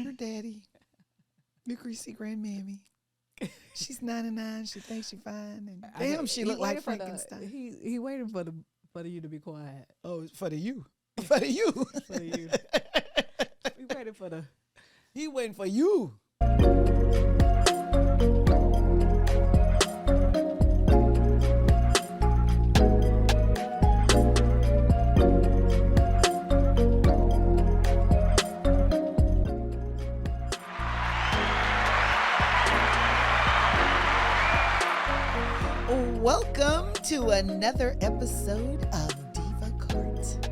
Her daddy, the greasy grandmammy. She's 99. She thinks she's fine. And damn, she look like Frankenstein. He waiting for you to be quiet. Oh, for the you. For the you. For the you. He waiting for the. He waiting for you. Welcome to another episode of Diva Court.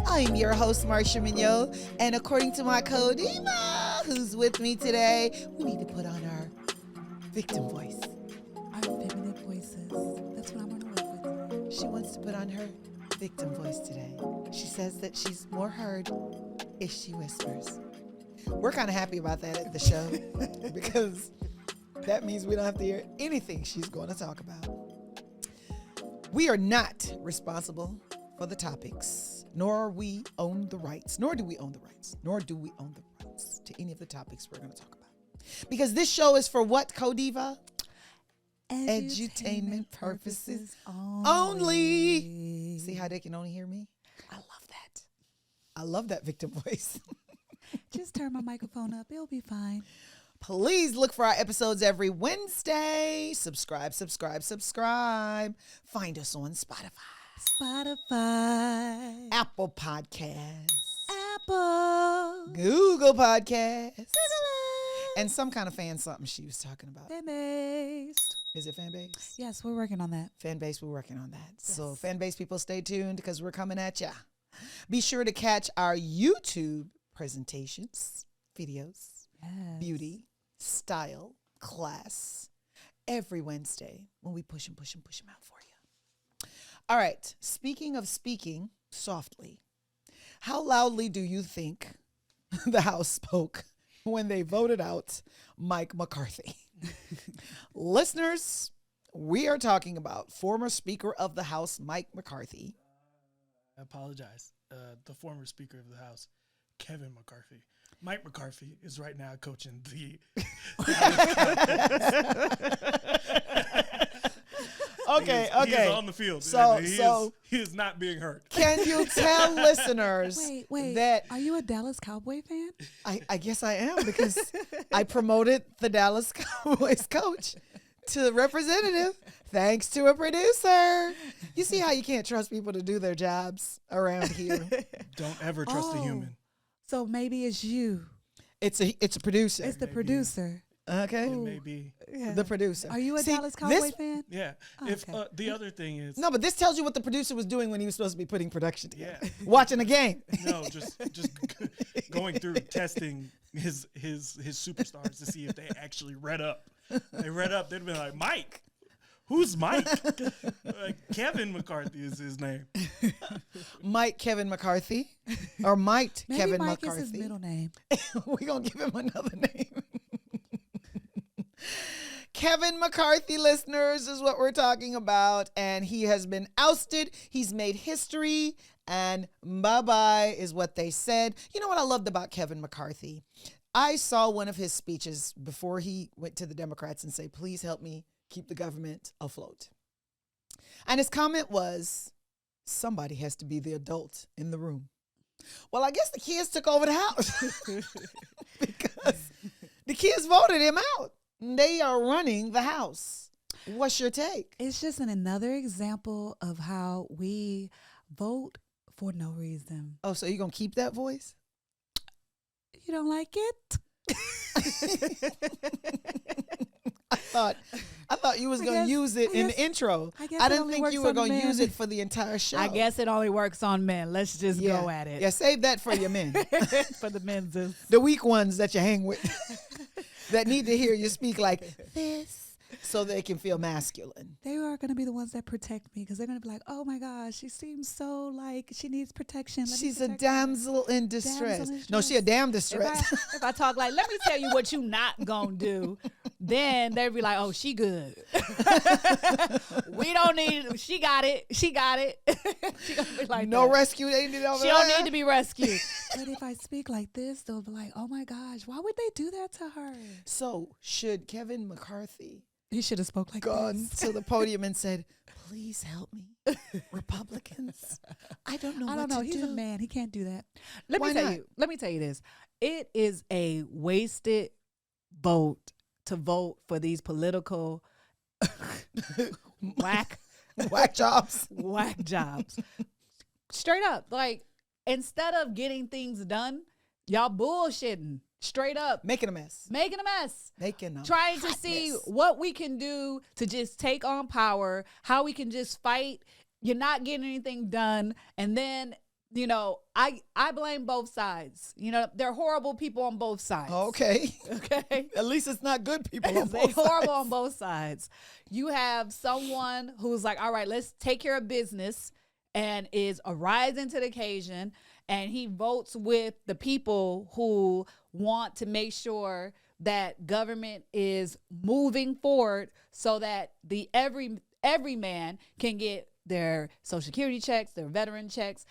I'm your host, Marsha Mignot, and according to my co-Diva, who's with me today, we need to put on our victim voice. Our feminine voices. That's what I'm going to live with. She wants to put on her victim voice today. She says that she's more heard if she whispers. We're kind of happy about that at the show because that means we don't have to hear anything she's going to talk about. We are not responsible for the topics, nor do we own the rights to any of the topics we're going to talk about. Because this show is for what, Co-Diva? Edutainment purposes only. See how they can only hear me? I love that. I love that victim voice. Just turn my microphone up. It'll be fine. Please look for our episodes every Wednesday. Subscribe. Find us on Spotify, Apple Podcasts, Google Podcasts, and some kind of fan something she was talking about. Fan-based. Is it fan-based? Yes, we're working on that. Fan-based, we're working on that. Yes. So fan-based people, stay tuned because we're coming at ya. Be sure to catch our YouTube presentations, videos, beauty, style, class, every Wednesday when we push them out for you. All right. Speaking of speaking softly, how loudly do you think the House spoke when they voted out Mike McCarthy? Listeners, we are talking about former Speaker of the House, Mike McCarthy. I apologize. The former Speaker of the House, Kevin McCarthy. Mike McCarthy is right now coaching the. Okay. He is on the field. He is not being hurt. Can you tell listeners wait, that are you a Dallas Cowboy fan? I guess I am because I promoted the Dallas Cowboys coach to representative thanks to a producer. You see how you can't trust people to do their jobs around here. Don't ever trust a human. So maybe it's you. It's a producer. It's the producer. Okay. It may be. Yeah. The producer. Are you a Dallas Cowboy fan? Yeah. Oh, If okay. the other thing is No, but this tells you what the producer was doing when he was supposed to be putting production together. Yeah. Watching a game. No, just going through testing his superstars to see if they actually read up. They read up, they'd be like, Mike. Who's Mike? Kevin McCarthy is his name. Mike Kevin McCarthy. Or Mike Maybe Kevin Mike McCarthy. is his middle name. We're going to give him another name. Kevin McCarthy, listeners, is what we're talking about. And he has been ousted. He's made history. And bye-bye is what they said. You know what I loved about Kevin McCarthy? I saw one of his speeches before he went to the Democrats and say, please help me keep the government afloat. And his comment was, somebody has to be the adult in the room. Well, I guess the kids took over the house because the kids voted him out. They are running the house. What's your take? It's just another example of how we vote for no reason. Oh, so you're going to keep that voice? You don't like it? I thought you was going to use it in the intro. I didn't think you were going to use it for the entire show. I guess it only works on men. Let's just go at it. Yeah, save that for your men. For the men's. The weak ones that you hang with that need to hear you speak like this so they can feel masculine. They are going to be the ones that protect me because they're going to be like, oh my gosh, she seems so like she needs protection. She's a damsel in distress. No, she a damn distress. If I talk like, let me tell you what you not going to do. then they'd be like, oh, she good. We don't need, she got it. She got it. She gonna be like No that. rescue needed over She there. don't need to be rescued. But if I speak like this, they'll be like, oh my gosh, why would they do that to her? So should Kevin McCarthy He should have spoke like gone this. to the podium and said, please help me, Republicans? I don't know I what don't know. to He's do. a man. He can't do that. Let Why me tell not? you. Let me tell you this. It is a wasted vote to vote for these political whack jobs. whack jobs. Straight up, like instead of getting things done, y'all bullshitting. Straight up, Making a mess. making a mess. Making a Trying to hot see mess. what we can do to just take on power, how we can just fight. You're not getting anything done. And then, you know, I blame both sides. You know, they're horrible people on both sides. Okay. Okay. At least it's not good people on They both horrible sides. on both sides. You have someone who's like, all right, let's take care of business and is rising to the occasion. And he votes with the people who want to make sure that government is moving forward so that the every man can get their Social Security checks, their veteran checks,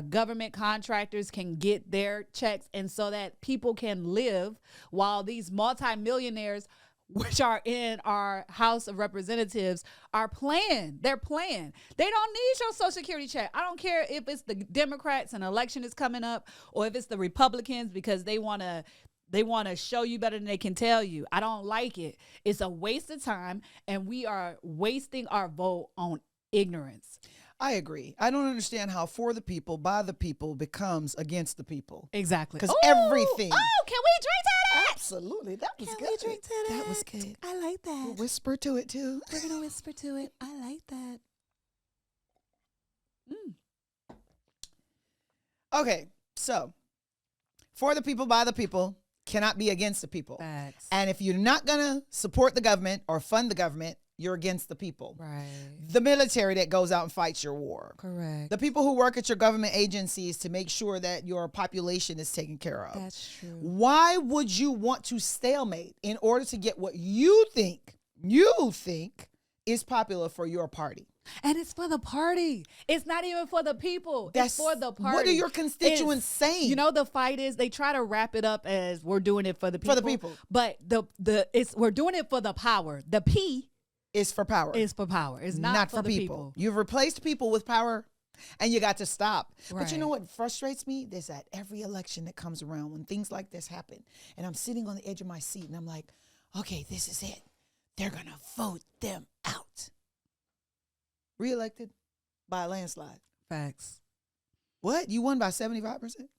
government contractors can get their checks, and so that people can live while these multimillionaires, which are in our House of Representatives, are playing. They're playing. They don't need your Social Security check. I don't care if it's the Democrats and election is coming up, or if it's the Republicans because they want to show you better than they can tell you. I don't like it. It's a waste of time, and we are wasting our vote on ignorance. I agree. I don't understand how for the people, by the people becomes against the people. Exactly. 'Cause Ooh, everything- Oh, can we drink to that? Absolutely. That was Can good. we drink to that? That was good. I like that. We'll whisper to it too. We're gonna whisper to it. I like that. Okay. So for the people, by the people cannot be against the people. Facts. And if you're not going to support the government or fund the government, you're against the people. Right. The military that goes out and fights your war. Correct. The people who work at your government agencies to make sure that your population is taken care of. That's true. Why would you want to stalemate in order to get what you think is popular for your party? And it's for the party. It's not even for the people. That's- it's for the party. what are your constituents saying? You know, the fight is they try to wrap it up as we're doing it for the people. For the people. But we're doing it for the power. The P Is for power. is for power. It's not for the people. You've replaced people with power, and you got to stop. But you know Right. what frustrates me? There's at every election that comes around when things like this happen, and I'm sitting on the edge of my seat, and I'm like, okay, this is it. They're going to vote them out. Reelected by a landslide. Facts. What? You won by 75%?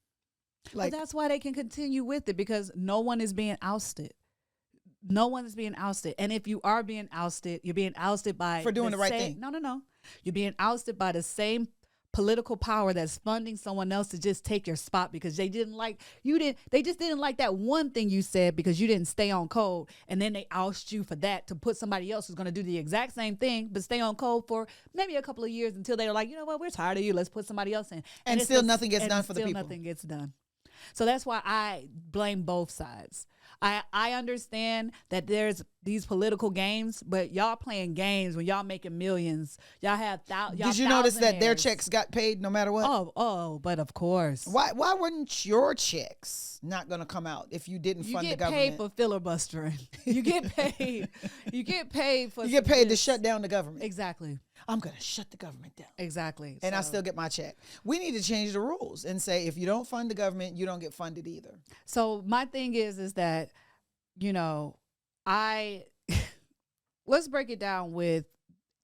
But that's why they can continue with it, because no one is being ousted. No one is being ousted. And if you are being ousted, you're being ousted by For doing the right same- thing. No. You're being ousted by the same political power that's funding someone else to just take your spot because they just didn't like that one thing you said because you didn't stay on code, and then they oust you for that to put somebody else who's going to do the exact same thing but stay on code for maybe a couple of years until they're like, you know what, we're tired of you, let's put somebody else in. And it's still the- nothing gets and done for the still people. nothing gets done. So that's why I blame both sides. I understand that there's these political games, but y'all playing games when y'all making millions. Y'all have Did you notice that their thousandaires. checks got paid no matter what? But of course. Why weren't your checks not going to come out if you didn't You fund the get government? paid for filibustering. You get paid. You get paid for You get paid to this. shut down the government. Exactly. I'm going to shut the government down. Exactly. And I So- still get my check. We need to change the rules and say if you don't fund the government, you don't get funded either. So my thing is that, you know, let's break it down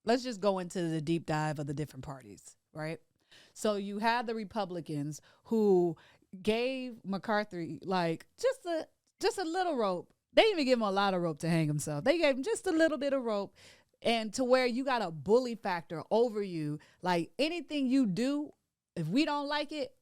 let's just go into the deep dive of the different parties, right? So you have the Republicans who gave McCarthy like just a little rope. They didn't even give him a lot of rope to hang himself. They gave him just a little bit of rope, and to where you got a bully factor over you. Like anything you do, if we don't like it,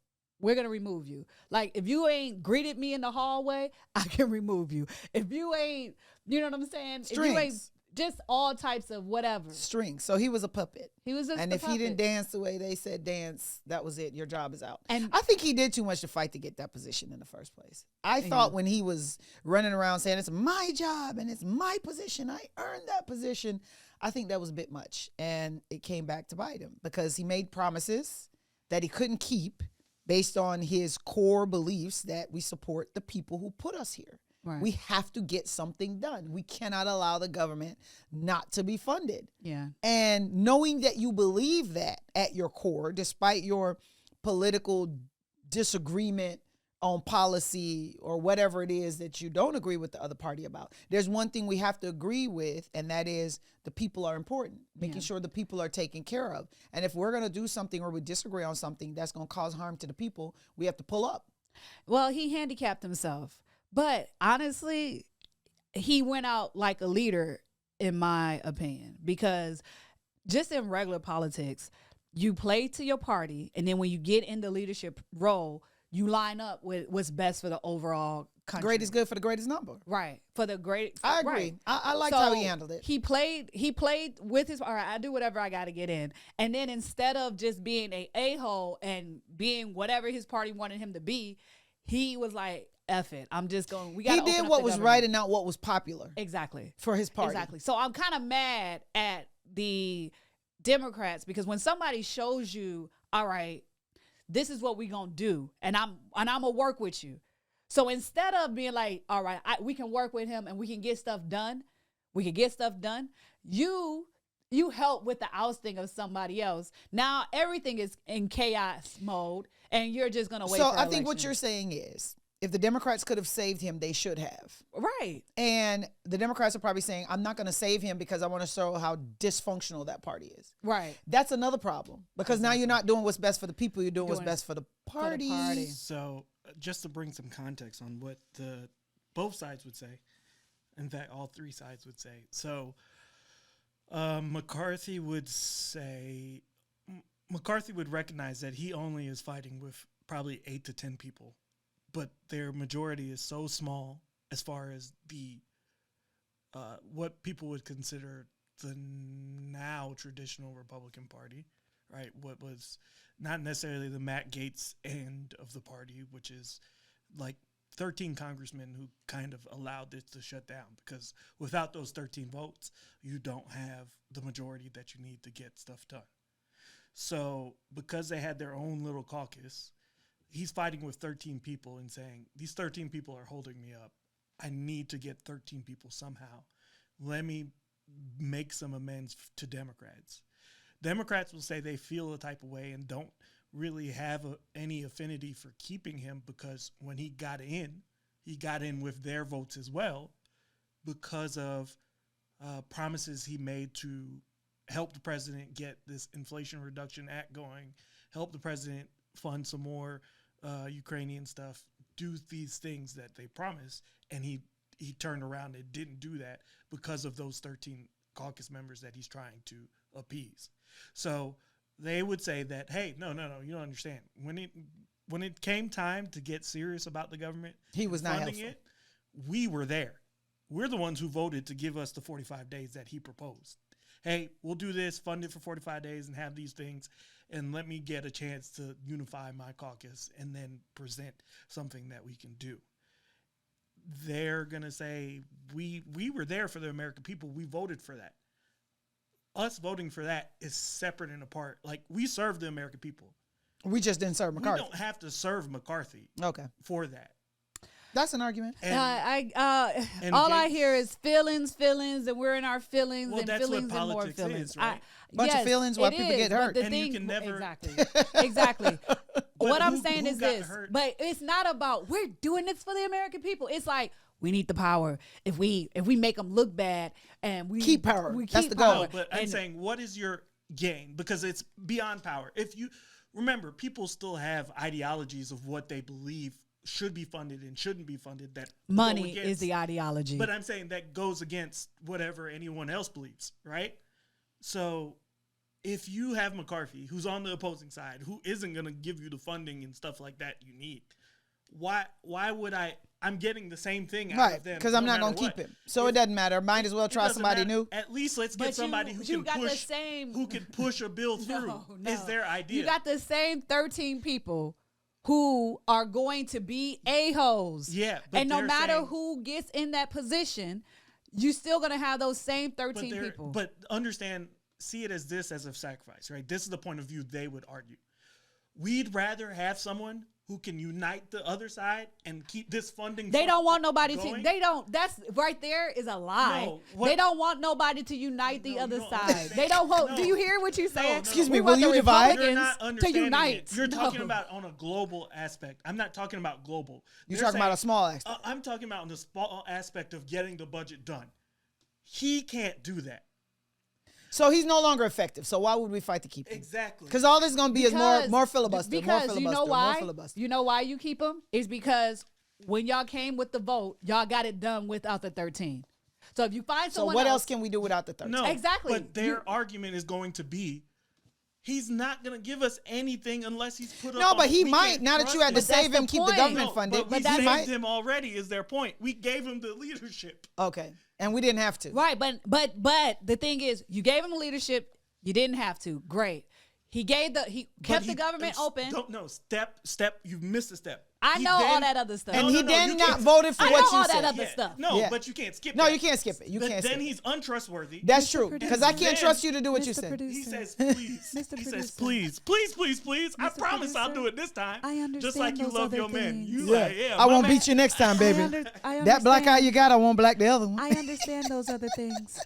we're going to remove you. Like, if you ain't greeted me in the hallway, I can remove you. If you ain't, you know what I'm saying? If you ain't Strings. just all types of whatever. Strings. So he was a puppet. He was just And a if he puppet. didn't dance the way they said dance, that was it. Your job is out. And- I think he did too much to fight to get that position in the first place. I thought when he was running around saying it's my job and it's my position, I earned that position, I think that was a bit much. And it came back to bite him because he made promises that he couldn't keep based on his core beliefs that we support the people who put us here. Right. We have to get something done. We cannot allow the government not to be funded. Yeah. And knowing that you believe that at your core, despite your political disagreement on policy or whatever it is that you don't agree with the other party about, there's one thing we have to agree with, and that is the people are important, making sure the people are taken care of. And if we're going to do something or we disagree on something that's going to cause harm to the people, we have to pull up. Well, he handicapped himself. But honestly, he went out like a leader, in my opinion, because just in regular politics, you play to your party. And then when you get in the leadership role, you line up with what's best for the overall country. Great is good for the greatest number. Right. For the great. I agree. Right. I liked how he handled it. He played with his, all right, I do whatever I got to get in. And then instead of just being a-hole and being whatever his party wanted him to be, he was like, F it. I'm just going, we got to He did what was right and not what was popular. Exactly. For his party. Exactly. So I'm kind of mad at the Democrats because when somebody shows you, all right, this is what we going to do, and I'm going to work with you. So instead of being like, all right, we can work with him and we can get stuff done, you help with the ousting of somebody else. Now everything is in chaos mode, and you're just going to wait So for I think what elections. you're saying is, if the Democrats could have saved him, they should have. Right. And the Democrats are probably saying, I'm not going to save him because I want to show how dysfunctional that party is. Right. That's another problem because now you're not doing what's best for the people. You're doing what's best for the party. party. So just to bring some context on what both sides would say, in fact, all three sides would say. So McCarthy would recognize that he only is fighting with probably 8 to 10 people, but their majority is so small as far as the what people would consider the now traditional Republican Party, right? What was not necessarily the Matt Gaetz end of the party, which is like 13 congressmen who kind of allowed this to shut down, because without those 13 votes, you don't have the majority that you need to get stuff done. So because they had their own little caucus, he's fighting with 13 people and saying, these 13 people are holding me up. I need to get 13 people somehow. Let me make some amends to Democrats. Democrats will say they feel a type of way and don't really have any affinity for keeping him, because when he got in with their votes as well, because of promises he made to help the president get this Inflation Reduction Act going, help the president fund some more Ukrainian stuff, do these things that they promised, and he turned around and didn't do that because of those 13 caucus members that he's trying to appease. So they would say that, hey, no, you don't understand. When it came time to get serious about the government, He was not funding helpful. it, we were there. We're the ones who voted to give us the 45 days that he proposed. Hey, we'll do this, fund it for 45 days and have these things, and let me get a chance to unify my caucus and then present something that we can do. They're going to say, we were there for the American people. We voted for that. Us voting for that is separate and apart. Like, we serve the American people. We just didn't serve McCarthy. We don't have to serve McCarthy Okay. for that. That's an argument. And All I Gaetz- hear is feelings, and we're in our feelings, Well, and that's what feelings and more politics feelings. is, right? Bunch of feelings while it people is, get but hurt. the And you thing- can never- exactly. What I'm who- saying who is got this, hurt? but it's not about we're doing this for the American people. It's like we need the power. If we make them look bad, and we Keep power. we That's keep the goal. power. No, but I'm And- saying, what is your gain? Because it's beyond power. If you remember, people still have ideologies of what they believe should be funded and shouldn't be funded. That go money against- is the ideology. But I'm saying that goes against whatever anyone else believes, right? So if you have McCarthy, who's on the opposing side, who isn't going to give you the funding and stuff like that you need, why would I I'm getting the same thing out Right, of them. because I'm no not matter gonna keep what. him. So it doesn't matter. Might as well It try doesn't somebody matter. new. At least let's But get somebody you who got can the push same- who can push a bill through. Is their idea. You got the same 13 people who are going to be a-holes. Yeah, but and no they're matter saying- who gets in that position, you still gonna have those same 13 people. But understand, see it as this as a sacrifice, right? This is the point of view they would argue. We'd rather have someone who can unite the other side and keep this funding. They don't want nobody to. going. They don't. That's right there is a lie. No, what- they don't want nobody to unite the No, other you don't side. understand. They don't want. No. Do you hear what you saying? no. Excuse We me, want will the you divide? You're Republicans not to understanding unite. it. You're No. talking about on a global aspect. I'm not talking about global. You're They're talking about a saying- small aspect. I'm talking about on the small aspect of getting the budget done. He can't do that. So he's no longer effective. So why would we fight to keep him? Exactly. Because all this is going to be is more filibuster, more Because filibuster, you know more why? filibuster. You know why you keep them? Is because when y'all came with the vote, y'all got it done without the 13. So if you find So someone what else can we do without the 13? No, Exactly. But their argument is going to be, he's not going to give us anything unless he's put up. No, on but it. he We might. can't Now that trust you had to him. that's save the him, keep the point. government No, funded. but we he saved might. him already. Is their point? We gave him the leadership. Okay, and we didn't have to. Right, but the thing is, you gave him leadership. You didn't have to. Great. He kept the government open. Don't know. Step. You've missed a step. I He know all then- that other stuff. And No, he no, then you not can't- voted for I what know you all that said. other stuff. No, Yeah. but you can't skip. No, that. you can't skip it. You can't skip Then it. he's untrustworthy. That's true. Producer. Because I can't Then- trust you to do what you Mr. said. Producer. He says, please. Mr. He says, Producer. please. I Mr. promise I'll Producer, do it this time. I Just understand like you those love other your men. things. You Yeah. like, yeah. I my won't man- beat you next time, baby. I That black eye understand. you got, I won't black the other one. I understand those other things.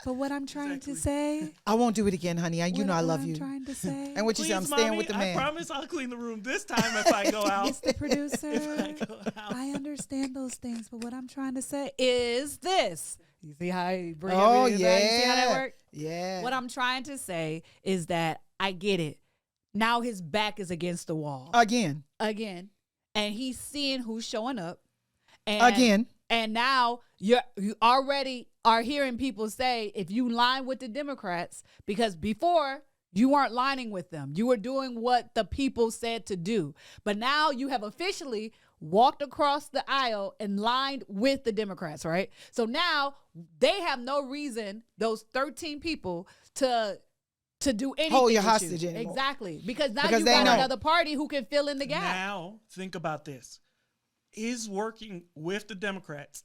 But what I'm trying to say, I won't do it again, honey. You know I love I'm you. trying to say, And what you say, I'm Please, staying mommy, with the I man. promise I'll clean the room this time if I go out. Mr. Producer, go out. I understand those things, but what I'm trying to say is this. You see how you bring Oh, everything back? You see how that yeah. works? Yeah. What I'm trying to say is that I get it. Now his back is against the wall Again. again, and he's seeing who's showing up. And, Again. and now you already are hearing people say, if you line with the Democrats, because before you weren't lining with them, you were doing what the people said to do, but now you have officially walked across the aisle and lined with the Democrats, right? So now they have no reason, those 13 people, to do anything. Hold your with hostage you. anymore. Exactly, because now Because you they got know. another party who can fill in the gap. Now, think about this. Is working with the Democrats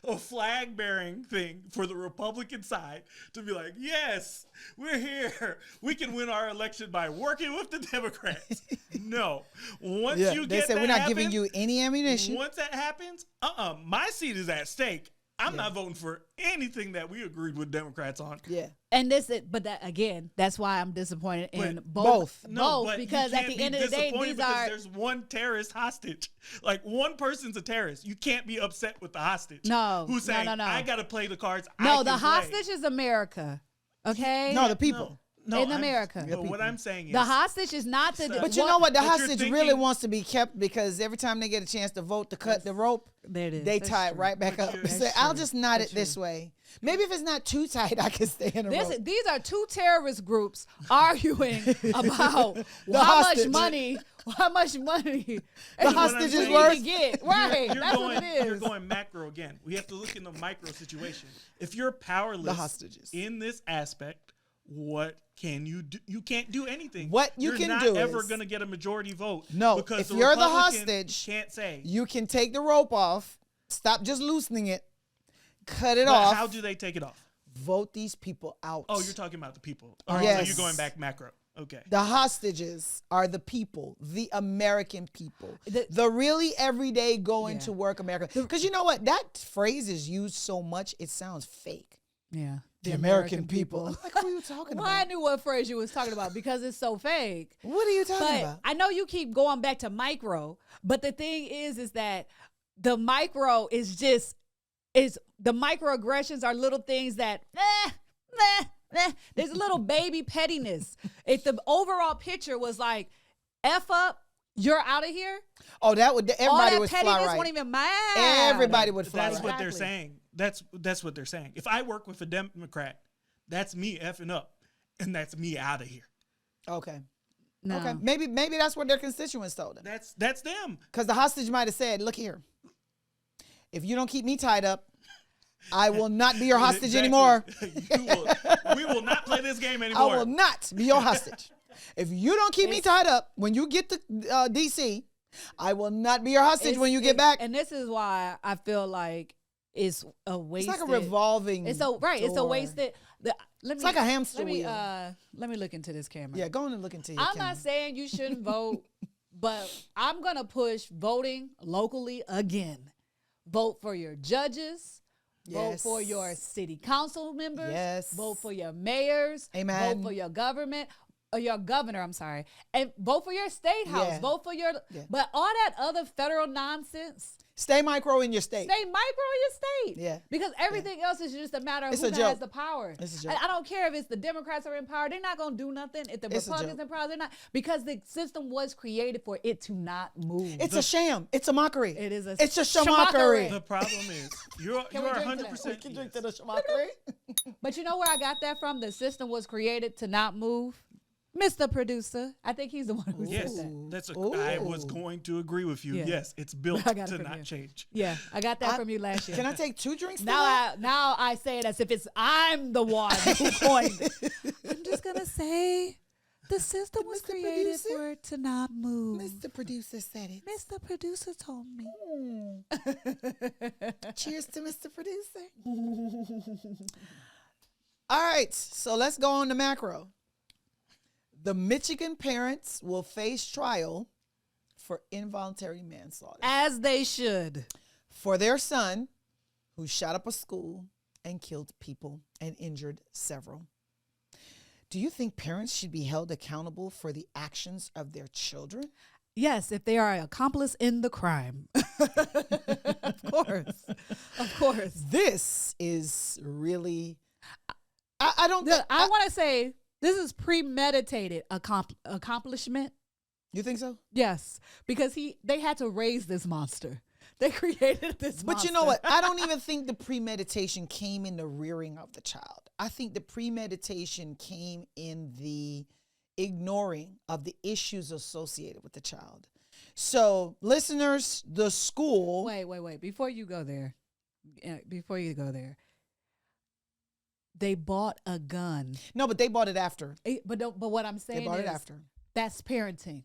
a flag bearing thing for the Republican side to be like, yes, we're here. We can win our election by working with the Democrats. No. Once Yeah, you they get said that we're not happen, giving you any ammunition. once that happens, my seat is at stake. I'm not voting for anything that we agreed with Democrats on. Yeah. And but that again, that's why I'm disappointed in But both. No, both, but because you at can't the end be of the day, disappointed these because are there's one terrorist hostage. Like one person's a terrorist. You can't be upset with the hostage. No, who's no, saying no. I got to play the cards. no. I The can play." hostage is America, okay? No, the people. No, in America. But what I'm saying is, The hostage is not the. But you know what? The But you're hostage really thinking- wants to be kept because every time they get a chance to vote to cut the rope, There it is. they That's tie it true. right back But up you're- and say, That's I'll true. just knot That's it this way. Maybe if it's not too tight, I can stay in a rope. These are two terrorist groups arguing about The how hostage. much money The what I'm hostage is saying. worth. we can get. Right. You're That's going, what it You're is. going macro again. We have to look in the micro situation. If you're powerless The hostages. in this aspect, what can you do? You can't do anything. What you You're can not do ever is- going to get a majority vote. No, because if the you're the Republicans hostage, can't say. You can take the rope off, stop just loosening it, cut it But off, how do they take it off? vote these people out. Oh, you're talking about the people. All right, Yes. so you're going back macro. Okay. The hostages are the people, the American people, The- the really everyday going Yeah. to work America. Because you know what? That phrase is used so much, it sounds fake. Yeah. The American people. I'm like, who are you talking Well, I about? knew what phrase you was talking about because it's so fake. What are you talking But about? I know you keep going back to micro, but the thing is that the micro is the microaggressions are little things that there's a little baby pettiness. If the overall picture was like, F up, you're out of here. Oh, that would All everybody that would fly pettiness right. won't even matter. Everybody would fly That's right. what they're Exactly. saying. That's what they're saying. If I work with a Democrat, that's me effing up, and that's me out of here. Okay. No. Okay, maybe that's what their constituents told them. That's them. Because the hostage might have said, "Look here, if you don't keep me tied up, I will not be your hostage anymore. We will not play this game anymore. I will not be your hostage. If you don't keep me tied up when you get to D.C., I will not be your hostage when you get back." And this is why I feel like it's a wasted. It's like a revolving. It's a right. It's a door. wasted. It's like a hamster wheel. Let me look into this camera. Yeah, go on and look into your I'm camera. not saying you shouldn't vote, but I'm gonna push voting locally again. Vote for your judges. Vote Yes. for your city council members. Yes. Vote for your mayors. Amen. Vote for your government. Or your governor, I'm sorry. And vote for your state house. Yeah. Vote for your but all that other federal nonsense. Stay micro in your state. Stay micro in your state. Yeah. Because everything else is just a matter of It's who a has joke. the power. It's a joke. I don't care if it's the Democrats are in power. They're not going to do nothing. If the It's a Republicans joke. in power, they're not. Because the system was created for it to not move. It's a sham. It's a mockery. It is a It's a shamakary. shamakary. The problem is you're Can we drink to 100%. that? Can drink to the shamakary. But you know where I got that from? The system was created to not move. Mr. Producer. I think he's the one who Yes, said that. that's. I was going to agree with you. Yeah. Yes, it's built I got it to from not you. change. Yeah, I got that from you last year. Can I take 2 drinks? Now I say it as if I'm the one who coined it. I'm just gonna say the system was Mr. created Producer? for it to not move. Mr. Producer said it. Mr. Producer told me. Cheers to Mr. Producer. All right, so let's go on to macro. The Michigan parents will face trial for involuntary manslaughter As they should. for their son who shot up a school and killed people and injured several. Do you think parents should be held accountable for the actions of their children? Yes, if they are an accomplice in the crime. Of course. Of course. This is really, I don't think, I want to say this is premeditated accomplishment. you think so? Yes, because they had to raise this monster. They created this But monster. you know what? I don't even think the premeditation came in the rearing of the child. I think the premeditation came in the ignoring of the issues associated with the child. So, listeners, the school. Wait. Before you go there, they bought a gun. No, but they bought it after. But what I'm saying They bought is it after. that's parenting.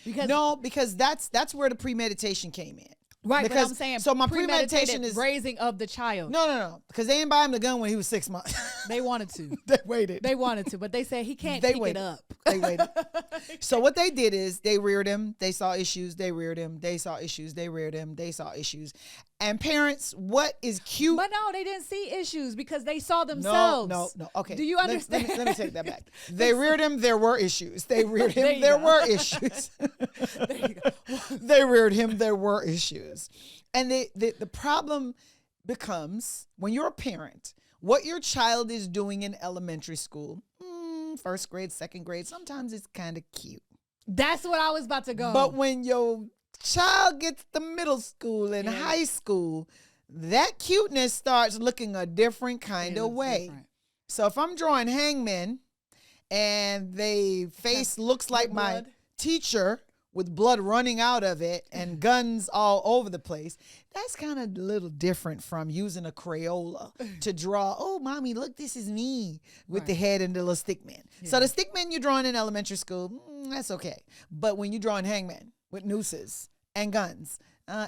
Because Because that's where the premeditation came in. right, because- but I'm saying so my premeditated premeditation is- raising of the child. No. Because they didn't buy him the gun when he was 6 months. They wanted to. They waited. They wanted to, but they said he can't They pick waited. it up. They waited. So what they did is they reared him. They saw issues. They reared him. They saw issues. They reared him. They saw issues. And parents, what is cute? But no, they didn't see issues because they saw themselves. No. Okay. Do you Let understand? me take that back. They reared him. There were issues. They reared There him. you There go. were issues. There you go. They reared him. There were issues. And the problem becomes when you're a parent, what your child is doing in elementary school, first grade, second grade, sometimes it's kind of cute. That's what I was about to go. But when your child gets to middle school and high school, that cuteness starts looking a different kind It of looks way. different. So if I'm drawing hangmen and they face looks like my blood. teacher with blood running out of it and guns all over the place, that's kind of a little different from using a Crayola to draw, oh, mommy, look, this is me with the head and the little stick man. So the stick man you're drawing in elementary school, that's okay. But when you're drawing hangmen with nooses and guns,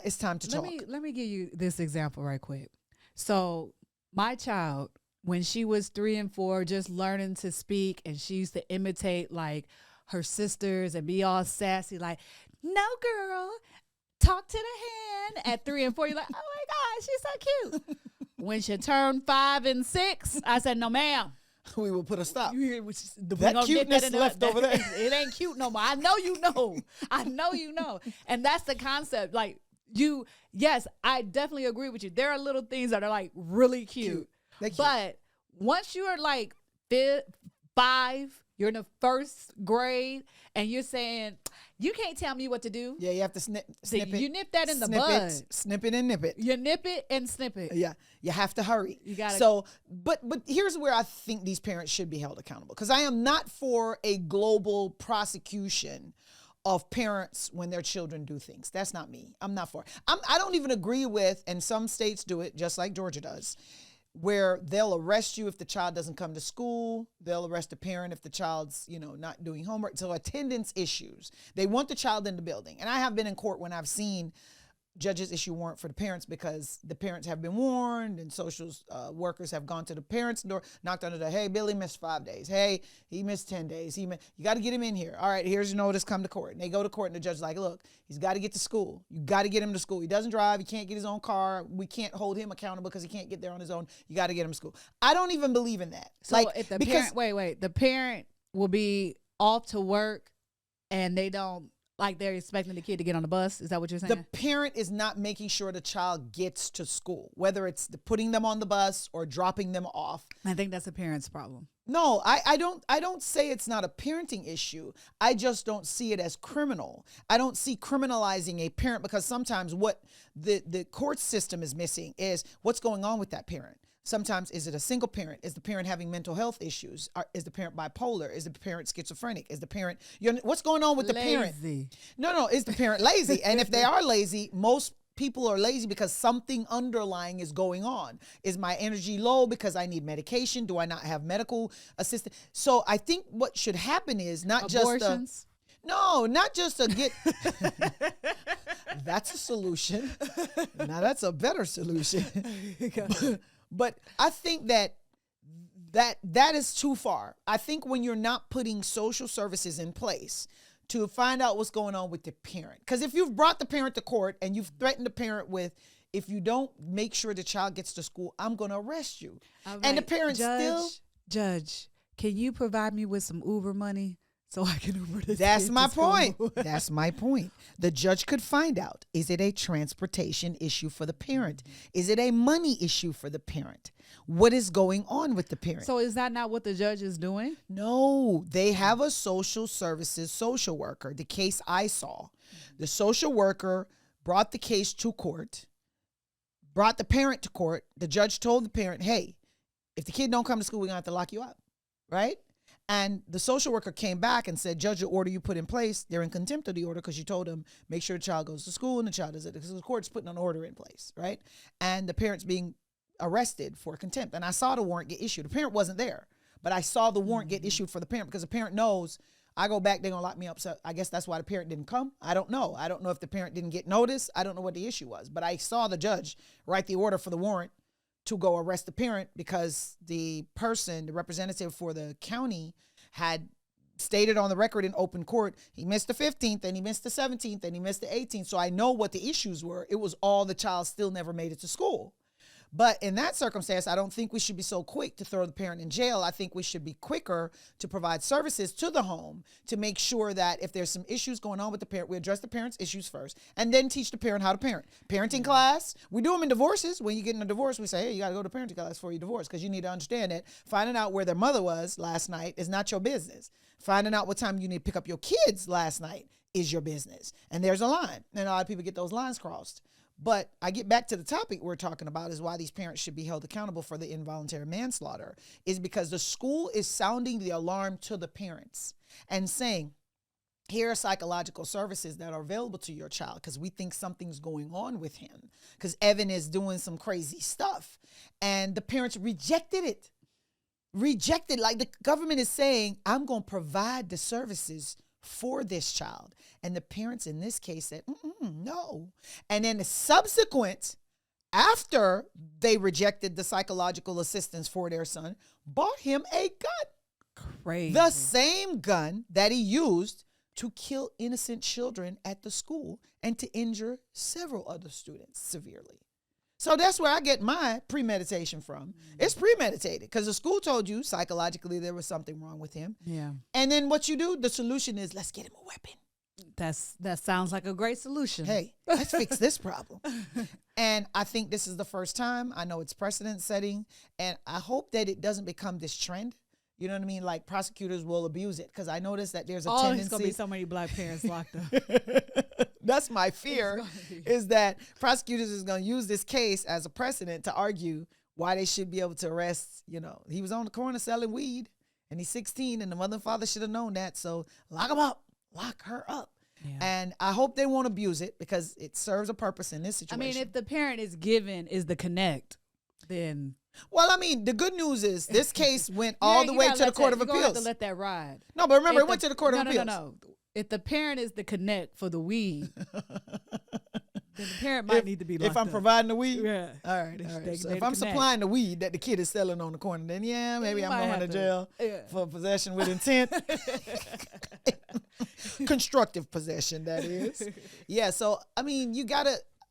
it's time to talk. Let me give you this example right quick. So my child, when she was 3 and 4, just learning to speak, and she used to imitate like her sisters and be all sassy, like, no girl, talk to the hand at 3 and 4. You're like, oh my God, she's so cute. When she turned 5 and 6, I said, no, ma'am. We will put a stop. That cuteness left over there. It ain't cute no more. I know you know. I know you know. And that's the concept. Like yes, I definitely agree with you. There are little things that are like really cute. They're cute. But once you are like 5, You're in the first grade, and you're saying, you can't tell me what to do. Yeah, you have to snip it. You nip that in the snip bud. it, snip it and nip it. You nip it and snip it. Yeah, you have to hurry. You gotta- So, but here's where I think these parents should be held accountable, because I am not for a global prosecution of parents when their children do things. That's not me. I'm not for it. I don't even agree with, and some states do it just like Georgia does, where they'll arrest you if the child doesn't come to school. They'll arrest the parent if the child's, not doing homework. So attendance issues. They want the child in the building. And I have been in court when I've seen judges issue warrant for the parents because the parents have been warned, and social workers have gone to the parents' door, knocked on the door. Hey, Billy missed 5 days. Hey, he missed 10 days. You got to get him in here. All right, here's your notice. Come to court. And they go to court, and the judge's like, look, he's got to get to school. You got to get him to school. He doesn't drive. He can't get his own car. We can't hold him accountable because he can't get there on his own. You got to get him to school. I don't even believe in that. So if the parent, the parent will be off to work, and they don't. Like they're expecting the kid to get on the bus. Is that what you're saying? The parent is not making sure the child gets to school, whether it's putting them on the bus or dropping them off. I think that's a parent's problem. No, I don't say it's not a parenting issue. I just don't see it as criminal. I don't see criminalizing a parent, because sometimes what the court system is missing is what's going on with that parent. Sometimes, is it a single parent? Is the parent having mental health issues? Is the parent bipolar? Is the parent schizophrenic? Is the parent, what's going on with the parent? No, is the parent lazy? And if they are lazy, most people are lazy because something underlying is going on. Is my energy low because I need medication? Do I not have medical assistance? So I think what should happen is not abortions. Not just a get. That's a solution. Now that's a better solution. But I think that is too far. I think when you're not putting social services in place to find out what's going on with the parent, because if you've brought the parent to court and you've threatened the parent with, if you don't make sure the child gets to school, I'm going to arrest you. Right. And the parent Judge, can you provide me with some Uber money so I can Uber this? That's my point. That's my point. The judge could find out, is it a transportation issue for the parent? Is it a money issue for the parent? What is going on with the parent? So is that not what the judge is doing? No, they have a social services social worker. The case I saw, the social worker brought the case to court, brought the parent to court. The judge told the parent, hey, if the kid don't come to school, we're going to have to lock you up, right? And the social worker came back and said, Judge, the order you put in place, they're in contempt of the order because you told them, make sure the child goes to school and the child does it. Because the court's putting an order in place, right? And the parent's being arrested for contempt. And I saw the warrant get issued. The parent wasn't there, but I saw the warrant get issued for the parent because the parent knows I go back, they're going to lock me up. So I guess that's why the parent didn't come. I don't know. I don't know if the parent didn't get notice. I don't know what the issue was, but I saw the judge write the order for the warrant to go arrest the parent because the person, the representative for the county, had stated on the record in open court, he missed the 15th and he missed the 17th and he missed the 18th. So I know what the issues were. It was all the child still never made it to school. But in that circumstance, I don't think we should be so quick to throw the parent in jail. I think we should be quicker to provide services to the home to make sure that if there's some issues going on with the parent, we address the parent's issues first and then teach the parent how to parent. Parenting class, we do them in divorces. When you get in a divorce, we say, hey, you got to go to parenting class before you divorce, because you need to understand that finding out where their mother was last night is not your business. Finding out what time you need to pick up your kids last night is your business. And there's a line. And a lot of people get those lines crossed. But I get back to the topic we're talking about, is why these parents should be held accountable for the involuntary manslaughter, is because the school is sounding the alarm to the parents and saying, here are psychological services that are available to your child because we think something's going on with him because Evan is doing some crazy stuff. And the parents rejected it. Like the government is saying, I'm going to provide the services for this child. And the parents in this case said, no. And then the subsequent, after they rejected the psychological assistance for their son, bought him a gun. Crazy. The same gun that he used to kill innocent children at the school and to injure several other students severely. So that's where I get my premeditation from. It's premeditated because the school told you psychologically there was something wrong with him. Yeah. And then what you do, the solution is, let's get him a weapon. That sounds like a great solution. Hey, let's fix this problem. And I think this is the first time. I know it's precedent setting, and I hope that it doesn't become this trend. you know what I mean? Like prosecutors will abuse it because I noticed that there's a Oh, tendency. it's gonna be so many black parents locked up. That's my fear, gonna be. is that prosecutors is going to use this case as a precedent to argue why they should be able to arrest, he was on the corner selling weed and he's 16 and the mother and father should have known that. So lock him up, lock her up. Yeah. And I hope they won't abuse it because it serves a purpose in this I situation. mean, if the parent is given is the connect, then Well, I mean, the good news is this case went all the way to the Court of You're gonna have to Appeals. let that ride. No, but remember, If it went the- to the Court of no, Appeals. No. If the parent is the connect for the weed, then the parent might need to be locked If I'm up. providing the weed? Yeah. All right. They- All right. they- So they if the I'm connect. supplying the weed that the kid is selling on the corner, then yeah, maybe You I'm might going to have to- jail yeah. for possession with intent. Constructive possession, that is. Yeah, so, I mean,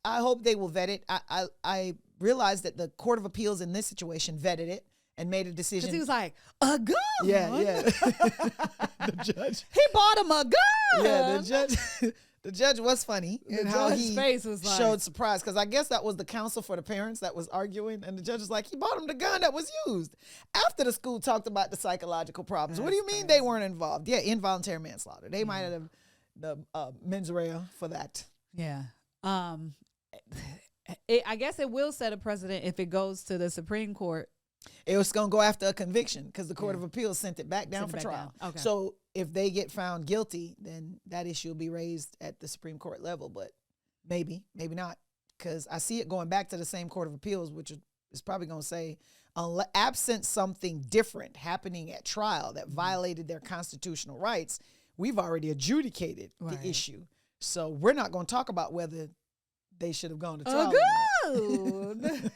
I hope they will vet it. I realized that the Court of Appeals in this situation vetted it and made a decision. Because he was like, a gun. yeah. The judge. He bought him a gun. Yeah, the judge. The judge was funny in how judge's he face was like- showed surprise because I guess that was the counsel for the parents that was arguing, and the judge was like, "He bought him the gun that was used." After the school talked about the psychological problems, what do you mean they weren't involved? Yeah, involuntary manslaughter. They might have the mens rea for that. Yeah. I guess it will set a precedent if it goes to the Supreme Court. It was going to go after a conviction because the Court of Appeals sent it back down Sent it for back trial. down. Okay. So if they get found guilty, then that issue will be raised at the Supreme Court level. But maybe not, because I see it going back to the same Court of Appeals, which is probably going to say, absent something different happening at trial that violated their constitutional rights, we've already adjudicated Right. the issue. So we're not going to talk about whether they should have gone to A trial. or not. gun.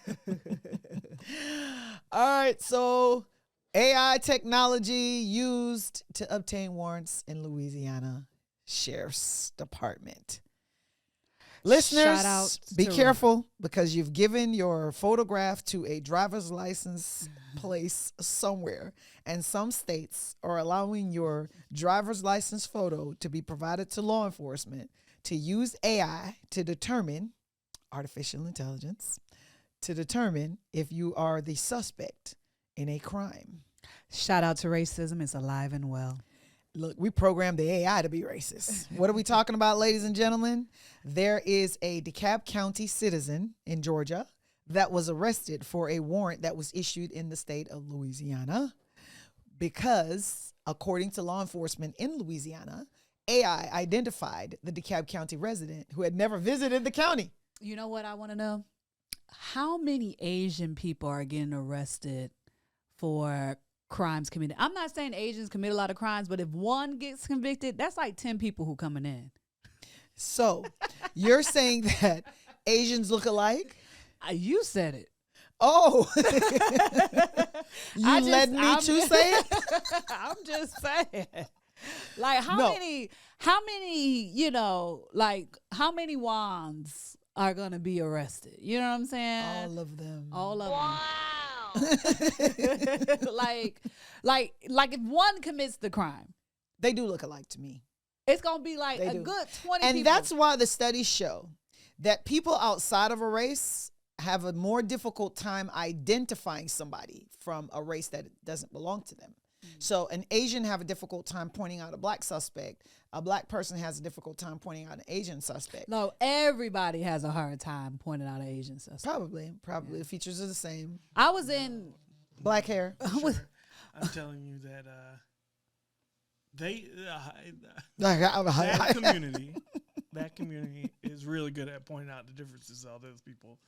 All right, so AI technology used to obtain warrants in Louisiana Sheriff's Department. Listeners, Shout out be to- careful because you've given your photograph to a driver's license place somewhere, and some states are allowing your driver's license photo to be provided to law enforcement to use AI to determine, artificial intelligence, to determine if you are the suspect in a crime. Shout out to racism. It's alive and well. Look, we programmed the AI to be racist. What are we talking about, ladies and gentlemen? There is a DeKalb County citizen in Georgia that was arrested for a warrant that was issued in the state of Louisiana because, according to law enforcement in Louisiana, AI identified the DeKalb County resident who had never visited the county. You know what I want to know? How many Asian people are getting arrested for crimes committed? I'm not saying Asians commit a lot of crimes, but if one gets convicted, that's like 10 people who coming in. So you're saying that Asians look alike? You said it. Oh, you I'm led me to say it? I'm just saying. Like how No. many, how many wands are going to be arrested? You know what I'm saying? All of them. All of them. like if one commits the crime, They do look alike to me. it's going to be like They a do. good 20 And people. that's why the studies show that people outside of a race have a more difficult time identifying somebody from a race that doesn't belong to them. So an Asian have a difficult time pointing out a black suspect. A black person has a difficult time pointing out an Asian suspect. No, everybody has a hard time pointing out an Asian suspect. Probably. The features are the same. I was in Black hair. I'm telling you that that community is really good at pointing out the differences of those people.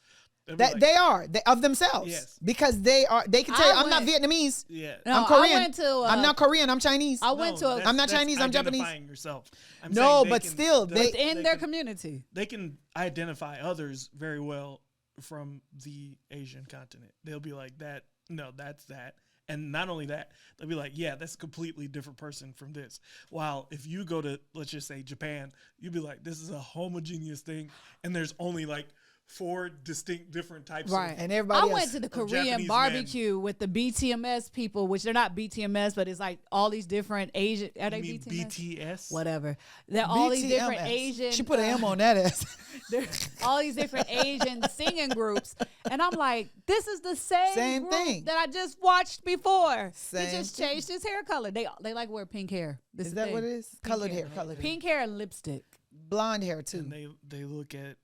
They'll be like, They are of themselves. Yes. Because they can tell you, I'm not Vietnamese. yeah. No, I'm Korean. I went to, I'm not Korean. I'm Chinese. I went to a, that's- I'm not that's Chinese, I'm Japanese. identifying yourself. I'm No, saying they but can- still, within their can- community. They can identify others very well from the Asian continent. They'll be like that. No, that's that. And not only that, they'll be like, yeah, that's a completely different person from this. While if you go to, let's just say Japan, you'd be like, this is a homogeneous thing. And there's only like 4 distinct different types Right. of And I everybody went else. to the of Korean Japanese barbecue with the BTMS people, which they're not BTMS, but it's like all these different Asian. Are they you mean BTMS? BTS? Whatever. They're all these different BTMS. Asian. She put an M on that ass. There's all these different Asian singing groups, and I'm like, this is the same group thing. that I just watched before. Same he just thing. changed his hair color. They like wear pink hair. This Is the that thing. what it is? Pink Colored hair. Colored hair. Pink hair and lipstick. Blonde hair too. And they look at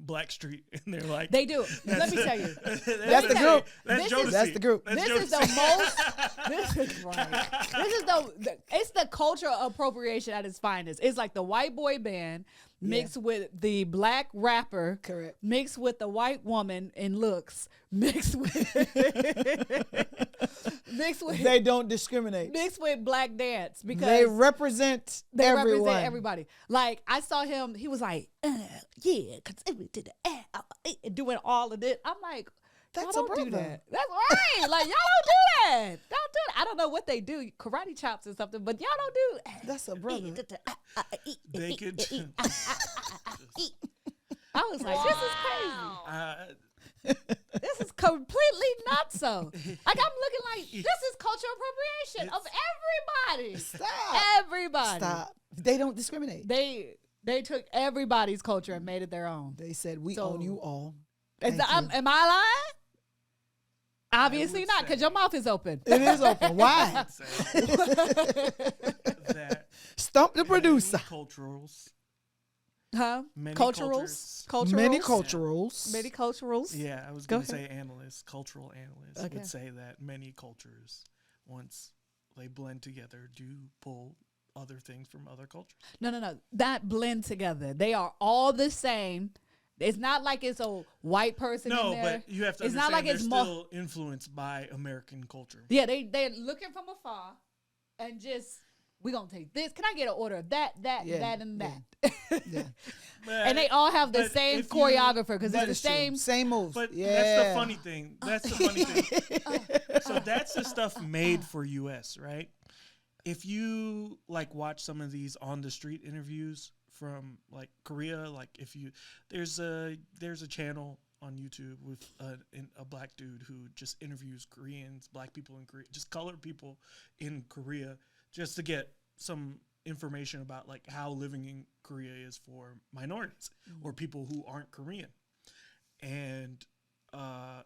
Blackstreet and they're like, They do. Let me tell you. That's the group. That's This Jodeci. is- That's the group. That's This is the Jodeci. most. This is right. This is it's the cultural appropriation at its finest. It's like the white boy band mixed with the black rapper, Correct. mixed with the white woman in looks, mixed with They don't discriminate. mixed with black dance because They represent they everyone. represent everybody. Like I saw him, he was like, yeah, doing all of this. I'm like, That's y'all a don't do brother. that. That's right. Like y'all don't do that. Don't do that. I don't know what they do, karate chops or something, but y'all don't do. That's a brother. They could. I was like, this is crazy. This is completely not so. Like I'm looking like this is cultural appropriation of everybody. Stop. Everybody. Stop. They don't discriminate. They took everybody's culture and made it their own. They said we So- own you all. Is Thank that- you. am I lying? Obviously would not, because say- your mouth is open. It is open. Why? that Stump the producer. culturals. Huh? Many Culturals. Culturals. Many culturals. Many culturals. Yeah, I was Go going to say ahead. analysts, cultural analysts Okay. would say that many cultures, once they blend together, do pull other things from other cultures. No. That blend together. They are all the same. It's not like it's a white person No, in there. but you have to It's understand not like they're it's still influenced by American culture. Yeah, they're looking from afar and just, we gonna take this. Can I get an order of that, Yeah, that, and yeah. that? Yeah. And they all have the But same if you- choreographer because That it's the is true. same. Same moves. But yeah. that's the funny thing. That's the funny thing. So that's the stuff made for US, right? If you like watch some of these on the street interviews from like Korea, like if you there's a channel on YouTube with a black dude who just interviews Koreans, black people in Korea, just colored people in Korea, just to get some information about like how living in Korea is for minorities or people who aren't Korean. And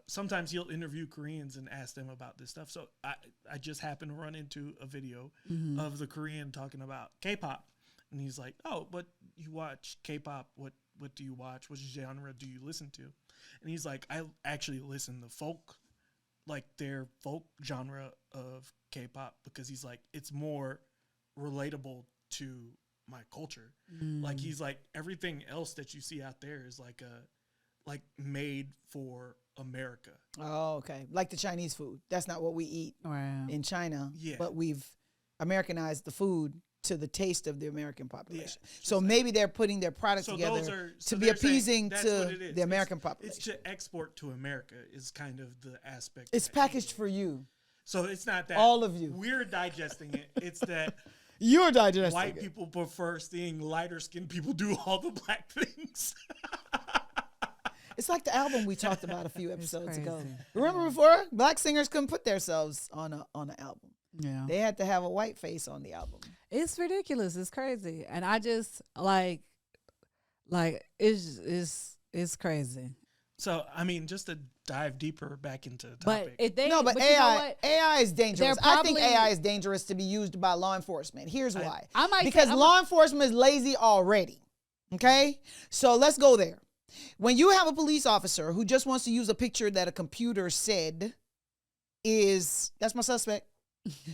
sometimes he'll interview Koreans and ask them about this stuff. So I just happened to run into a video of the Korean talking about K-pop. And he's like, oh, but you watch K-pop. What do you watch? What genre do you listen to? And he's like, I actually listen to folk, like their folk genre of K-pop, because he's like, it's more relatable to my culture. Like he's like, everything else that you see out there is like made for America. Oh, okay. Like the Chinese food. That's not what we eat Wow. in China. Yeah. But we've Americanized the food to the taste of the American population. Yeah. So maybe they're putting their product So together those are to be they're saying appeasing that's to what it is. the American It's population. to export to America is kind of the aspect. It's that- packaged for you. So it's not that All of you. we're digesting it. It's that You're digesting white it. people prefer seeing lighter skinned people do all the black things. It's like the album we talked about a few episodes ago. crazy. Remember before? Black singers couldn't put themselves on an album. Yeah. They had to have a white face on the album. It's ridiculous. It's crazy. And I just like it's crazy. So I mean, just to dive deeper back into the But topic. if they No, but you know AI what? AI is dangerous. They're I think probably- AI is dangerous to be used by law enforcement. Here's why. I might say- because I'm- law enforcement is lazy already. Okay? So let's go there. When you have a police officer who just wants to use a picture that a computer said that's my suspect.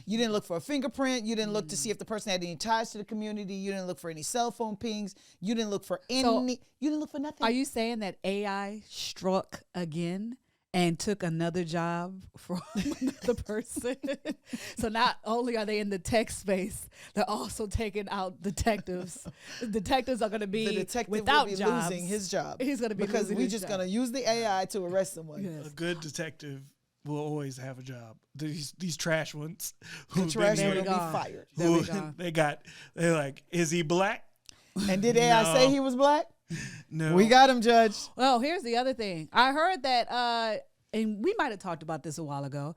You didn't look for a fingerprint. You didn't look to see if the person had any ties to the community. You didn't look for any cell phone pings. You didn't look for any. You didn't look for nothing. Are you saying that AI struck again and took another job from another person? So not only are they in the tech space, they're also taking out detectives. Detectives are going to be the detective without will be jobs. losing his job. He's going to be because losing we're his just job. going to use the AI to arrest someone. Yes. A good detective will always have a job. These trash ones The who've trash been will here, be gone. fired. There we who go. they're like, is he black? And did AI say No. he was black? No, We got him, Judge. Well, here's the other thing. I heard that, and we might have talked about this a while ago,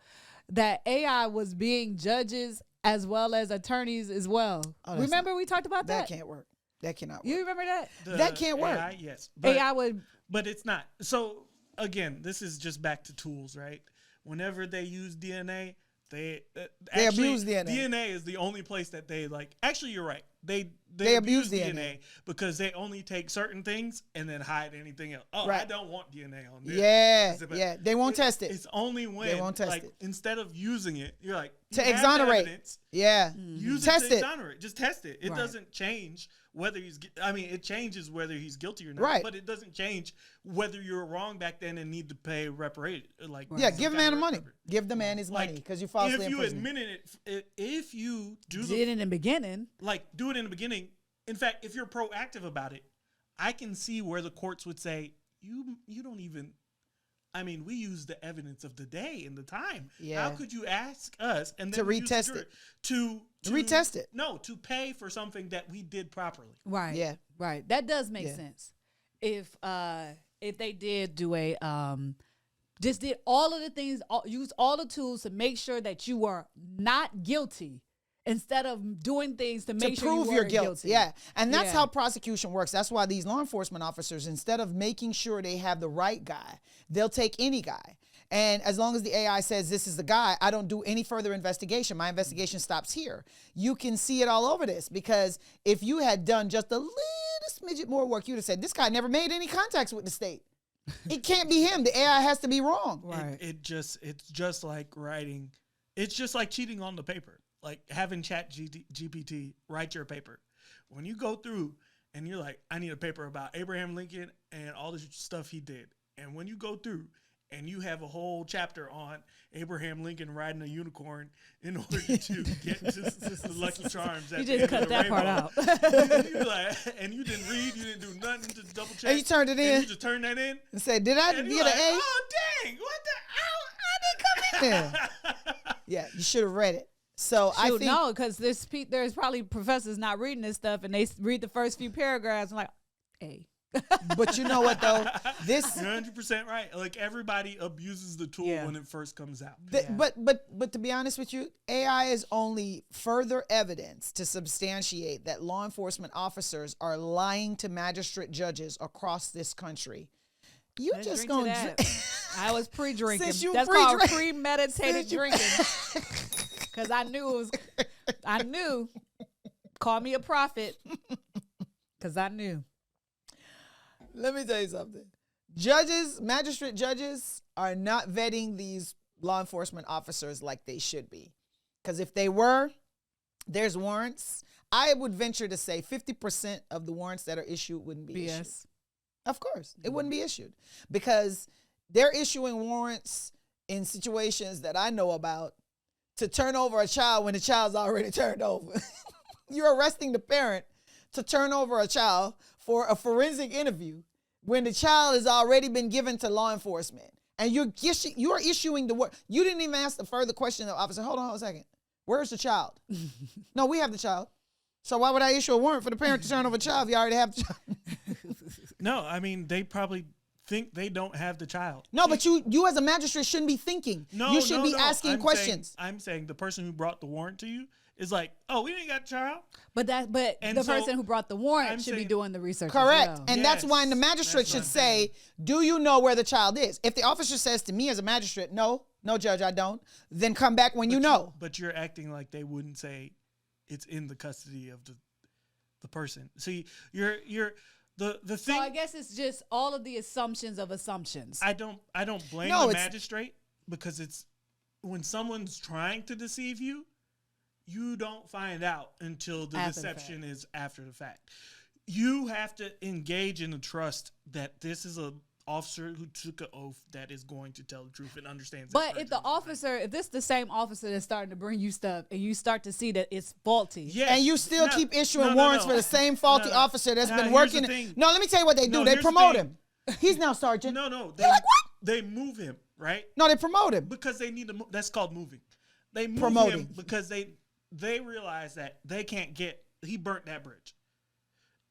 that AI was being judges as well as attorneys as well. Oh, Remember we talked about That that? can't work. That cannot work. You remember that? That can't work. AI, yes, but, AI would. but it's not. So again, this is just back to tools, right? Whenever they use DNA, they actually, abuse DNA. DNA is the only place that they like. Actually, you're right. They abuse abuse DNA. DNA because they only take certain things and then hide anything else. Oh, I Right. don't want DNA on this. Yeah, But yeah. They won't test it. It's only when They won't test like it. instead of using it, you're like To you have the exonerate. evidence, Yeah. use Test it to it. exonerate. Just test it. It Right. doesn't change whether he's. I mean, it changes whether he's guilty or not. Right. But it doesn't change whether you were wrong back then and need to pay reparation. Like Yeah, some give the kind man of the money. recovery. Give the man his money Like, because you falsely if you imprisoned him. admitted it, if you do Did in the beginning. do it in the beginning. In fact, if you're proactive about it, I can see where the courts would say you don't even. I mean, we use the evidence of the day and the time. Yeah. How could you ask us and To then we use the retest jury it. to Retest it. No, to pay for something that we did properly. Right. Yeah. Right. That does make Yeah. sense. If they did do a just did all of the things, use all the tools to make sure that you were not guilty instead of doing things to make to sure prove you your were guilt. guilty. Yeah. And that's Yeah. how prosecution works. That's why these law enforcement officers, instead of making sure they have the right guy, they'll take any guy. And as long as the AI says this is the guy, I don't do any further investigation. My investigation stops here. You can see it all over this because if you had done just a little smidget more work, you'd have said, this guy never made any contacts with the state. It can't be him. The AI has to be wrong. Right. It's just like writing. It's just like cheating on the paper. Like having GPT write your paper. When you go through and you're like, I need a paper about Abraham Lincoln and all the stuff he did. And when you go through and you have a whole chapter on Abraham Lincoln riding a unicorn in order to get to the Lucky Charms. You At just the end cut of the that part rainbow. out. You like, and you didn't read, you didn't do nothing to double check. And you turned it in. And you just turned that in. And said, did I And get you're an like, A? oh, dang, what the? I didn't come in there. Yeah, you should have read it. So I Shoot, think no, because there's probably professors not reading this stuff, and they read the first few paragraphs and like, hey. but you know what though? This You're 100% right. Like everybody abuses the tool Yeah. when it first comes out. th- but to be honest with you, AI is only further evidence to substantiate that law enforcement officers are lying to magistrate judges across this country. You Let's just drink to gonna that. drink. I was pre-drinking. Since you That's called pre-drink- premeditated Since you- drinking. Because I knew. Call me a prophet. Because I knew. Let me tell you something. Magistrate judges are not vetting these law enforcement officers like they should be. Because if they were, there's warrants. I would venture to say 50% of the warrants that are issued wouldn't be issued. BS. Of course, it wouldn't be issued because they're issuing warrants in situations that I know about to turn over a child when the child's already turned over. You're arresting the parent to turn over a child for a forensic interview when the child has already been given to law enforcement. And you're issuing the warrant. You didn't even ask the further question of the officer. Hold on a second. Where's the child? No, we have the child. So why would I issue a warrant for the parent to turn over a child if you already have the child? No, I mean, they probably think they don't have the child. No, but you as a magistrate shouldn't be thinking. No, you should no, be no. asking questions. I'm saying the person who brought the warrant to you is like, oh, we ain't got a child. But And the so, person who brought the warrant I'm should be saying- doing the research. Correct. As well. And that's Yes, why the magistrate that's what should I'm say, saying. do you know where the child is? If the officer says to me as a magistrate, no, judge, I don't, then come back when you know. But you're acting like they wouldn't say it's in the custody of the person. See, you're the So thing. I guess it's just all of the assumptions of assumptions. I don't blame No, the it's- magistrate because it's when someone's trying to deceive you, you don't find out until the After the deception is after the fact. You have to engage in the trust that this is a officer who took an oath that is going to tell the truth and understands. that But if the perjury is officer, if this the same officer that's starting to bring you stuff and you start to see that it's faulty, yes. And you still No, keep issuing no, warrants no. for the same faulty No. officer that's Now, been here's the working. thing. No, let me tell you what they do. No, They here's the promote thing. him. He's now sergeant. No, they You're like, what? they move him, right? No, they promote him. Because they need to. That's called moving. They move Promoting. him because they realize that they can't get. He burnt that bridge.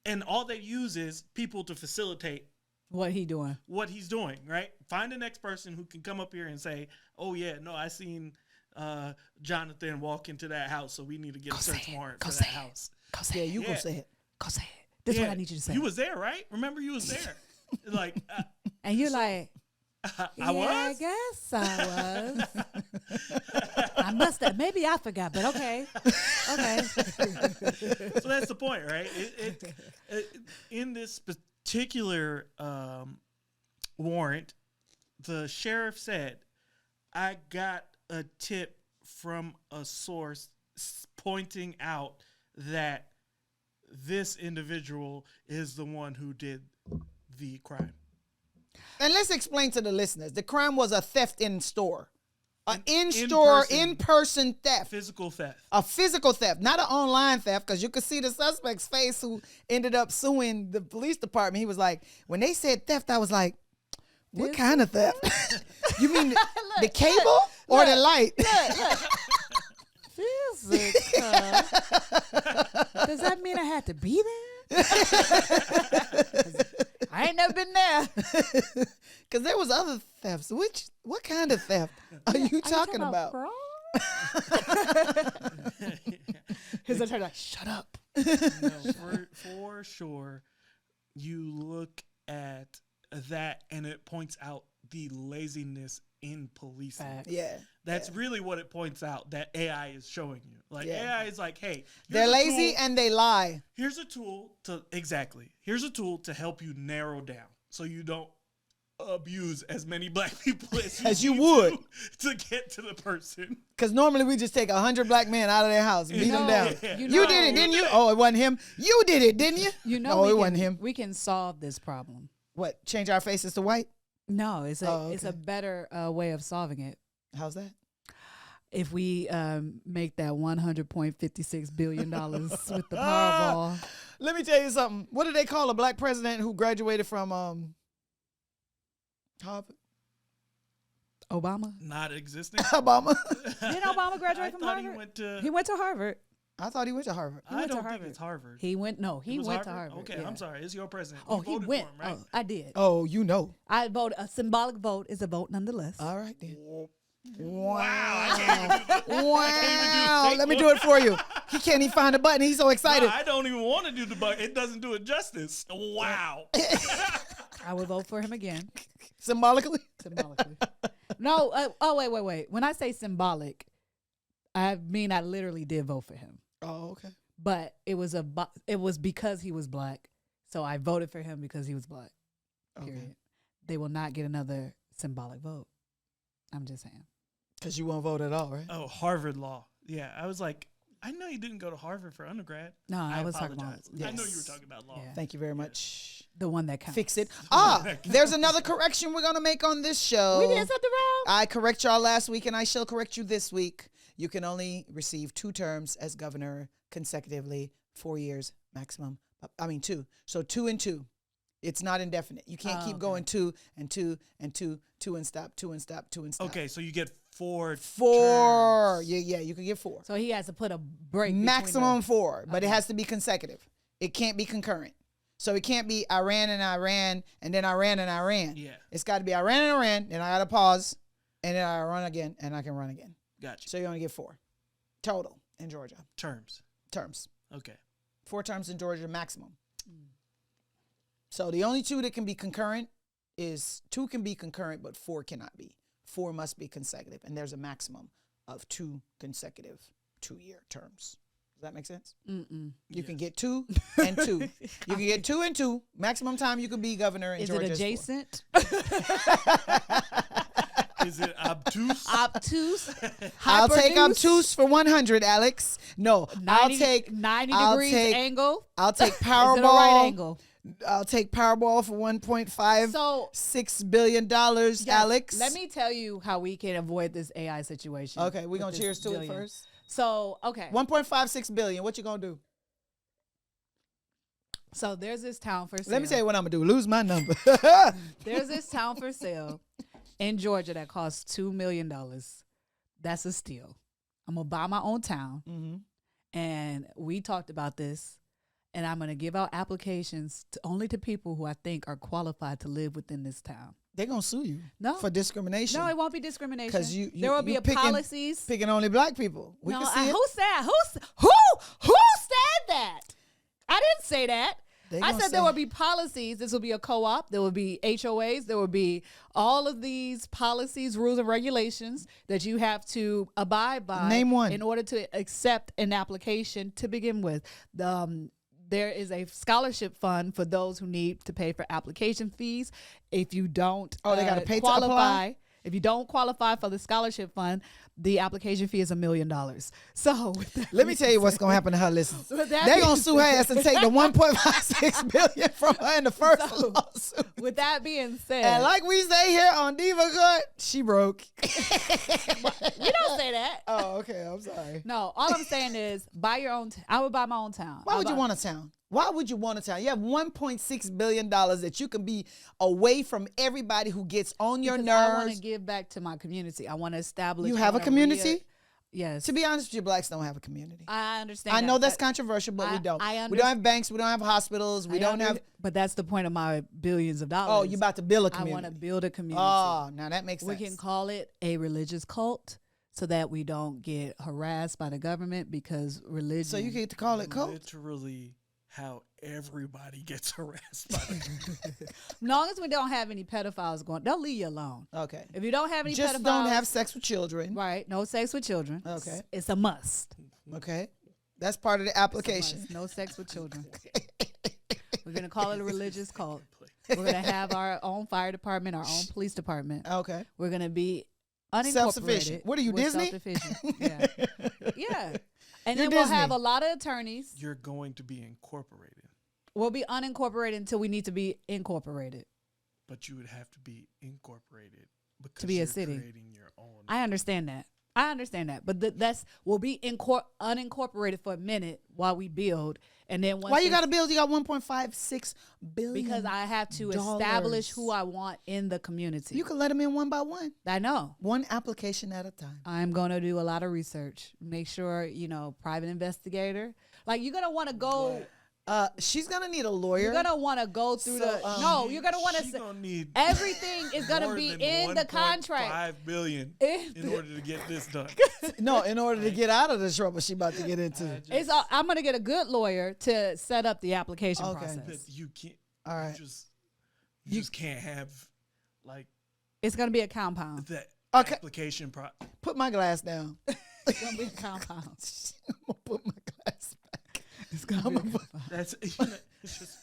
And all they use is people to facilitate What he doing? what he's doing, right? Find the next person who can come up here and say, "Oh yeah, no, I seen Jonathan walk into that house, so we need to get a search warrant for that house." Yeah, you go say it. Go say it. This is what I need you to say. You was there, right? Remember, you was there. Like, and you're like, I was. I guess I was. I must have. Maybe I forgot, but okay. Okay. So that's the point, right? In this particular warrant, the sheriff said, "I got a tip from a source pointing out that this individual is the one who did the crime." And let's explain to the listeners. The crime was a theft in store. An in-store, in-person theft. Physical theft. A physical theft, not an online theft, because you could see the suspect's face who ended up suing the police department. He was like, when they said theft, I was like, what kind of theft? You mean the cable or the light? Physical. Does that mean I had to be there? I ain't never been there. Because there was other thefts. What kind of theft are you talking about? His attorney like, shut up. No, for sure, you look at that and it points out the laziness in policing. Yeah. That's really what it points out that AI is showing you. Like, AI is like, hey, they're lazy and they lie. Here's a tool Here's a tool to help you narrow down so you don't abuse as many black people as you would to get to the person. Because normally we just take 100 black men out of their house and beat them down. Yeah. You did it, didn't you? Oh, it wasn't him. You did it, didn't you? You know, no, it wasn't him. We can solve this problem. What? Change our faces to white? No, it's a better way of solving it. How's that? If we make that $100.56 billion with the Powerball. Let me tell you something. What do they call a black president who graduated from Harvard? Obama? Not existing. Obama. Didn't Obama graduate from Harvard? He went to Harvard. I thought he went to Harvard. I don't think it's Harvard. He went to Harvard. Okay, yeah. I'm sorry. It's your president. Oh, you he voted went. For him, right? Oh, I did. Oh, you know. I voted. A symbolic vote is a vote nonetheless. All right, then. Wow. Wow. Let me do it for you. He can't even find the button. He's so excited. No, I don't even want to do the button. It doesn't do it justice. Wow. I will vote for him again. Symbolically? Symbolically. No. Wait. When I say symbolic, I mean I literally did vote for him. Oh, okay. But it was because he was black. So I voted for him because he was black. Period. Okay. They will not get another symbolic vote. I'm just saying. Because you won't vote at all, right? Oh, Harvard law. Yeah, I was like, I know you didn't go to Harvard for undergrad. No, I was apologize. talking about. Yes. I know you were talking about law. Yeah. Thank you very much. The one that counts. Fix it. There's another correction we're going to make on this show. We did something wrong. I correct y'all last week, and I shall correct you this week. You can only receive 2 terms as governor consecutively, 4 years maximum. I mean 2. So 2 and 2. It's not indefinite. You can't keep going 2 and 2 and 2, 2 and stop, 2 and stop, 2 and stop. Okay, so you get 4 terms. Yeah. Yeah, you can get 4. So he has to put a break. Maximum 4, but it has to be consecutive. It can't be concurrent. So it can't be I ran, and then I ran. Yeah. It's got to be I ran, then I got to pause, and then I run again, and I can run again. Gotcha. So you only get 4 total in Georgia. Terms. Okay. 4 terms in Georgia maximum. So the only 2 that can be concurrent is 2 can be concurrent, but 4 cannot be. 4 must be consecutive, and there's a maximum of 2 consecutive 2-year terms. Does that make sense? Mm-mm. You can get 2 and 2. You can get 2 and 2. Maximum time you can be governor in Georgia. Is it adjacent? Is it obtuse? Obtuse? I'll take obtuse for 100, Alex. No, 90, I'll take 90 degrees angle. I'll take Powerball. Is it a right angle? I'll take Powerball for $1.56 billion, yes, Alex. Let me tell you how we can avoid this AI situation. Okay, we're going to cheers to it first. So, okay. 1.56 billion. What you going to do? So there's this town for sale. Let me tell you what I'm going to do. Lose my number. There's this town for sale in Georgia that costs $2 million. That's a steal. I'm going to buy my own town. Mm-hmm. And we talked about this. and I'm going to give out applications only to people who I think are qualified to live within this town. They're going to sue you No. for discrimination. No, it won't be discrimination. Because there will be picking, policies. Picking only black people. We no, can see it. who said who said that? I didn't say that. I said there will be policies. This will be a co-op. There will be HOAs. There will be all of these policies, rules, and regulations that you have to abide by. Name one. In order to accept an application to begin with. There is a scholarship fund for those who need to pay for application fees. If you don't they got to pay qualify, to apply? if you don't qualify for the scholarship fund, the application fee is $1 million. So let me tell you what's going to happen to her. Listen, With they're that going to sue her ass and take the 1.56 billion from her in the first lawsuit. with that being said, And like we say here on Diva Court, she broke. we don't say that. Oh, okay. I'm sorry. No, all I'm saying is buy your own. I would buy my own town. Why would you want a town? Why would you want a town? You have $1.6 billion that you can be away from everybody who gets on your Because I want nerves. to give back to my community. I want to establish. You have a community? Yes. To be honest with you, blacks don't have a community. I understand. I know that's but controversial, but we don't. I We don't have banks. We don't have hospitals. We don't have. But that's the point of my billions of dollars. Oh, you're about to build a I community. want to build a community. Oh, now that makes We sense. can call it a religious cult so that we don't get harassed by the government because religion. So you get to call it cult? Literally how everybody gets harassed by the As long as we don't have any pedophiles going, they'll leave you alone. Okay. If you don't have any Just pedophiles, don't have sex with children. right? No sex with children. Okay. It's a must. Okay. That's part of the It's a application. must. No sex with children. We're gonna call it a religious cult. We're gonna have our own fire department, our own police department. Okay. We're gonna be unincorporated. Self-sufficient. What are you, We're Disney? Self-sufficient. Yeah. Yeah. And You're then we'll Disney. have a lot of attorneys. You're going to be incorporated, We'll be unincorporated until we need to be incorporated. but you would have to be incorporated because To be a you're city. creating your own. I understand that. But we'll be unincorporated for a minute while we build, and then once Why you got to build? You got 1.56 billion. because I have to establish who I want in the community. You can let them in one by one. I know. One application at a time. I'm going to do a lot of research. Make sure, private investigator. Like, you're going to want to go. She's gonna need a lawyer. You're going to want to go through you're going to want She's to. gonna need Everything is going to more be than in the contract. 1.5 billion If- in order to get this done. No, in order to get out of the trouble she about to get into. I'm going to get a good lawyer to set up the application Okay. But process. you can't. All right. You just can't have like It's going to be a compound. that Okay. application. Put my glass down. It's going to be a compound. I'm gonna put my glass back. It's going to be a compound. That's it's just.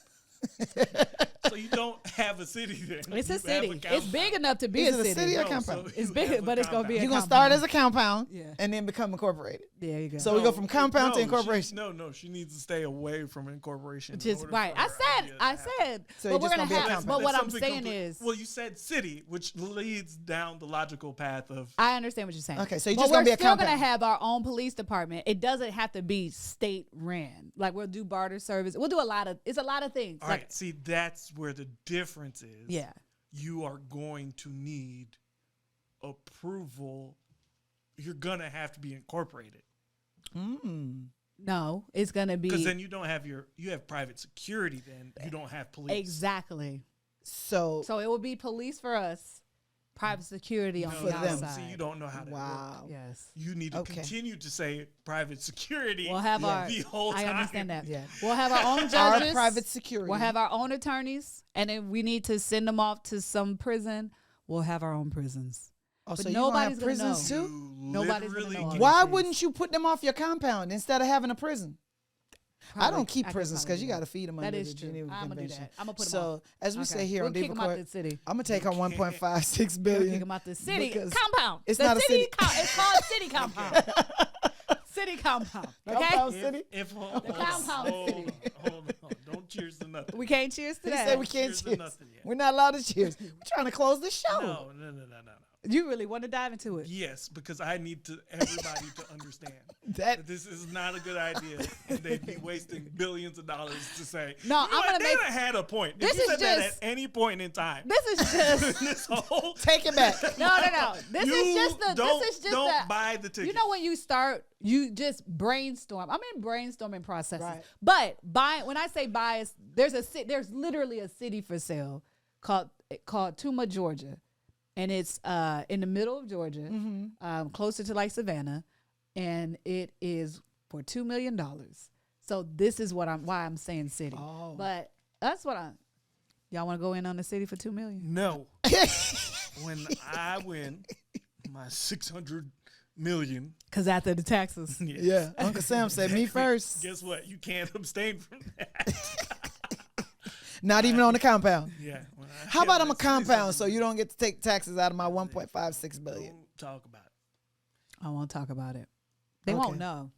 So you don't have a city then. It's a You have city. It's compound. big enough to be Is a it a city. city or No, compound? so It's you big, have a but it's gonna be a compound. You're gonna start as a compound Yeah. and then become incorporated. There you go. So we go from compound to No, incorporation. No, she needs to stay away from incorporation. in Just order right. for I her said. idea to I happen. said. So but you're we're just gonna gonna be a have. compound. But what That's I'm something saying complete- is, well, you said city, which leads down the logical path of. I understand what you're saying. Okay, so you're but just gonna be a we're still gonna compound. have our own police department. It doesn't have to be state ran. Like we'll do barter service. We'll do a lot of. It's a lot of things. All Like, right, see, that's where the difference is. Yeah. You are going to need approval. You're gonna have to be incorporated No, it's gonna be because then you don't have you have private security. Then you don't have police. exactly. So So it will be police for us, private security on No, For the them. outside. See, you don't know how to wow. work. Yes. You need to Okay. continue to say private security. We'll have our. the whole I time. understand that. Yeah. We'll have our own Our judges. private security. We'll have our own attorneys, and if we need to send them off to some prison, we'll have our own prisons. Oh, but so you gonna have nobody's gonna prisons know. too? You Nobody's gonna literally know all can- that. Why things. wouldn't you put them off your compound instead of having a prison? I Probably- don't keep could prisons probably because you do got to feed them That under is the true. Geneva I'm gonna do Convention. that. I'm gonna put them So off. as we Okay. say here We'll on kick Diva them out Court, the city. I'm gonna take our 1.56 We'll billion. kick them out the city because compound. it's the not a city. city. It's called city compound. City compound. Okay. Compound city. If hold The on, compound hold city. on, hold on. Don't cheers to nothing. We can't cheers to He that. said we can't Cheers to cheers. nothing yet. We're not allowed to cheers. We're trying to close the show. No. You really want to dive into it? Yes, because I need everybody to understand That that this is not a good idea. And they'd be wasting billions of dollars to say. No, you know I'm gonna they make- done had a point. This If you is said that just- at any point in time. This is just this whole take it back. no. This you is just the. don't, This is just don't the. buy the ticket. You know when you start, you just brainstorm. I'm in brainstorming processes. Right. But when I say bias, there's literally a city for sale called Tuma, Georgia, and it's in the middle of Georgia, closer to like Savannah, and it is for $2 million. So this is why I'm saying city. Oh. But that's what y'all want to go in on the city for $2 million? No. When I win my 600 million. Because after the taxes. Yeah, Uncle Sam said me first. Guess what? You can't abstain from that. Not even on the compound. Yeah. How about I'm a compound so you don't get to take taxes out of my 1.56 billion? Don't talk about it. I won't talk about it. They Okay. won't know.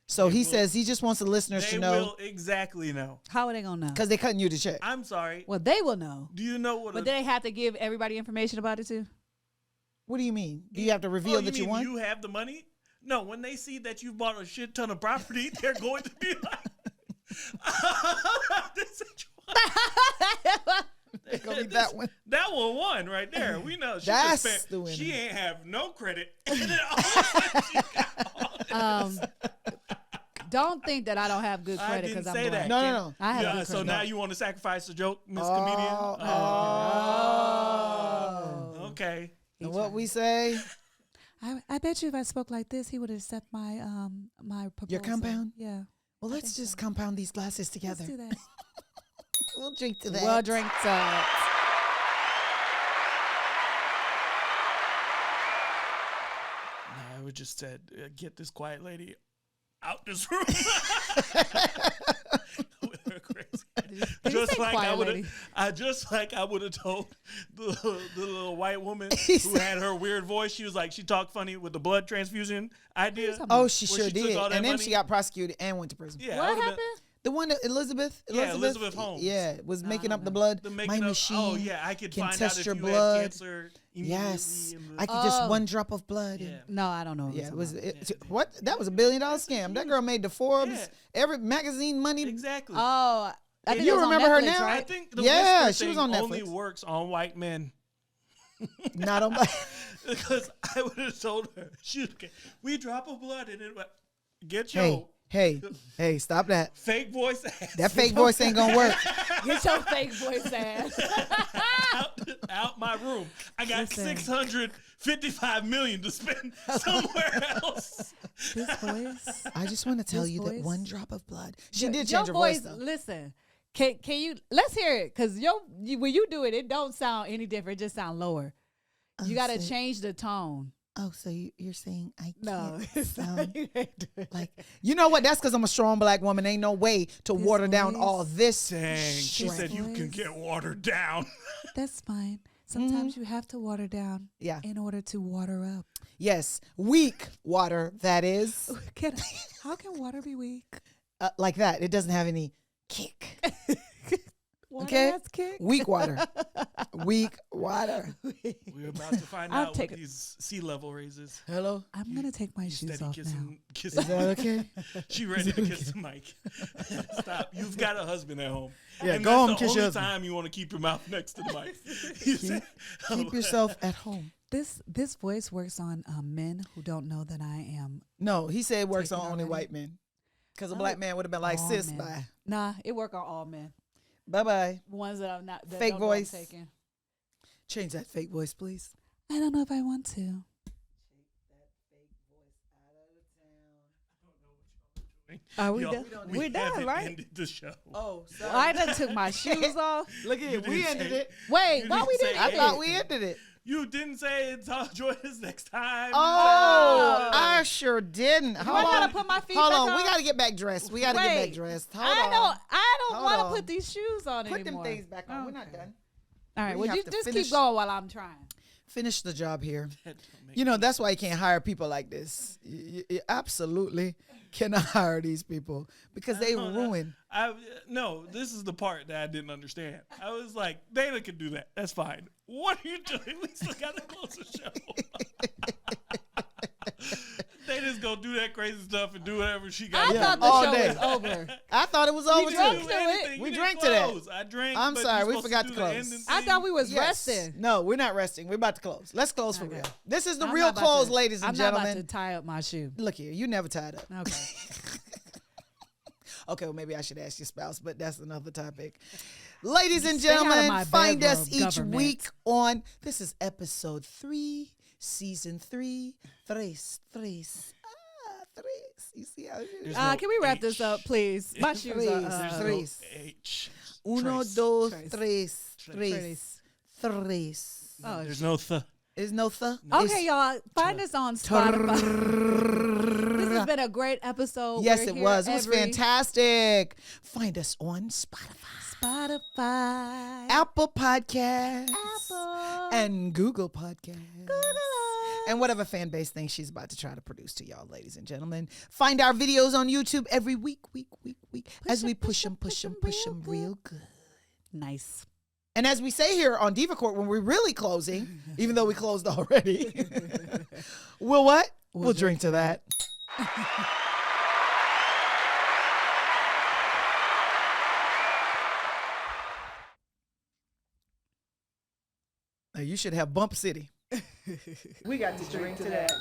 So he says he just wants the listeners They to know will exactly know. How are they going to know? because they're cutting you the check. I'm sorry. Well, they will know. Do you know what? But they have to give everybody information about it too? What do you mean? Do you have to reveal that you mean won? You have the money? No. When they see that you bought a shit ton of property, they're going to be like, "This is It's gonna be that one. That one won right there. We know she That's just spent, the winner. She ain't have no credit. And then all of a sudden she got all this. Don't think that I don't have good I credit didn't because I'm say black. that. No. I have Yeah, good so credit. now you want to sacrifice the joke, Miss Oh, Comedian? oh. Okay. And what we say? I bet you if I spoke like this, he would accept my my proposal. Your compound? Yeah. Well, let's just compound these glasses together. Let's do that. We'll drink to that. Well, drink to No, I would just said, get this quiet lady out this room. With her crazy. Did you say quiet I would lady? have, just like I would have told the little white woman He who said- had her weird voice. She was like, she talked funny with the blood transfusion idea. Oh, she Where sure she took did. all that And then money. she got prosecuted and went to prison. Yeah, I What would've been- happened? The one that Elizabeth Holmes. Yeah, was making up the blood. The My making up, machine oh yeah, I could can find test out if your you blood. had cancer immediately. Yes, in the- I could just Oh. one drop of blood. yeah. And, No, I don't know. yeah, it was Yeah. what? That was $1 billion scam. That girl made the Forbes, Yeah. every magazine money. Exactly. Oh, I think You it was on remember her Netflix, now? I Right? think the Yeah, whisper she was thing on only Netflix. works on white men. Not on my. Because I would have told her, we drop of blood and it get your Hey, stop that. fake voice ass That fake voice ain't gonna work. Get your fake voice ass. out my room. I got Listen. $655 million to spend somewhere else. This voice. I just want to tell This you voice? that one drop of blood. She did Your change her voice though. Listen, can you? Let's hear it, cause when you do it, it don't sound any different. It just sound lower. You got to so- change the tone. Oh, so you're saying I No, can't sound like you know what? That's because I'm a strong black woman. Ain't no way to water down voice. all this. Dang, she said you can get watered down. That's fine. Sometimes you have to water down Yeah. in order to water up. Yes, weak water. That is How can water be weak? like that. It doesn't have any kick. Water Okay, has kick. weak water. Weak water. We're about to find I'll out take what it. these sea level raises. Hello. I'm gonna take my shoes Steady off now. kissing. Is that okay? She ready to kiss the mic. Stop. You've got a husband at home. Yeah, and go that's home, the kiss only your husband. time you want to keep your mouth next to the mic. You say, Keep yourself at home. This voice works on men who don't know that I am. No, he said it works Take it on only already? white men. Because a Oh, black man would have been like, all sis, men. bye. Nah, it work on all men. Bye bye. Ones that I'm not that Fake don't know I'm voice. taking. Change that fake voice, please. I don't know if I want to. Are we Y'all, done? we We're done, haven't right? ended the show. Oh, sorry. Well, I done took my shoes off. Look at You it. We didn't ended say- it. Wait, You why didn't we say didn't I end thought it? we ended it. You didn't say it's join us next time. Oh, I sure didn't. I Hold gotta on. put my feet Hold back on. We on? got to get back dressed. We got to get back Wait. dressed. Hold I on. don't Hold want to on. put these shoes on Put them anymore. things back on. We're not Okay. done. All right, We well, have you to just finish- keep going while I'm trying. Finish the job here. That don't make You know, that's why you can't hire people like this. You absolutely cannot hire these people because they ruin. No, this is the part that I didn't understand. I was like, Dana can do that. That's fine. What are you doing? We still got to close the show. Dana's going to do that crazy stuff and do whatever she got I to thought do. all the show day. was over. I thought it was over drank too. to it. We You drank didn't to that. close. I drank. I'm but sorry, you're we supposed forgot do to the close. ending I thing. thought we was Yes. resting. No, we're not resting. We're about to close. Let's close for Okay. real. This is the I'm real not about close, to- ladies and I'm gentlemen. not about to tie up my shoe. Look here, you never tied up. Okay. Okay, well, maybe I should ask your spouse, but that's another topic. Ladies and Stay out of gentlemen, my find us bedroom, each government. week on, this is episode 3, season 3, tres. You see how it is? There's no Can we wrap H. this up, please? My shoes Please. are There's no Tres. H. Uno, Trace. dos, Tres. tres. Tres. Oh, There's no th. Is no th? Okay, y'all. Find us on Spotify. This has been a great episode. Yes, We're it here was. It was every fantastic. Find us on Spotify, Apple Podcasts, Apple. and Google Podcasts. And whatever fan base thing she's about to try to produce to y'all, ladies and gentlemen. Find our videos on YouTube every week, as we push them real good. Nice. And as we say here on Diva Court, when we're really closing, even though we closed already, we'll what? We'll drink to that. Now, you should have Bump City. We got to drink to that.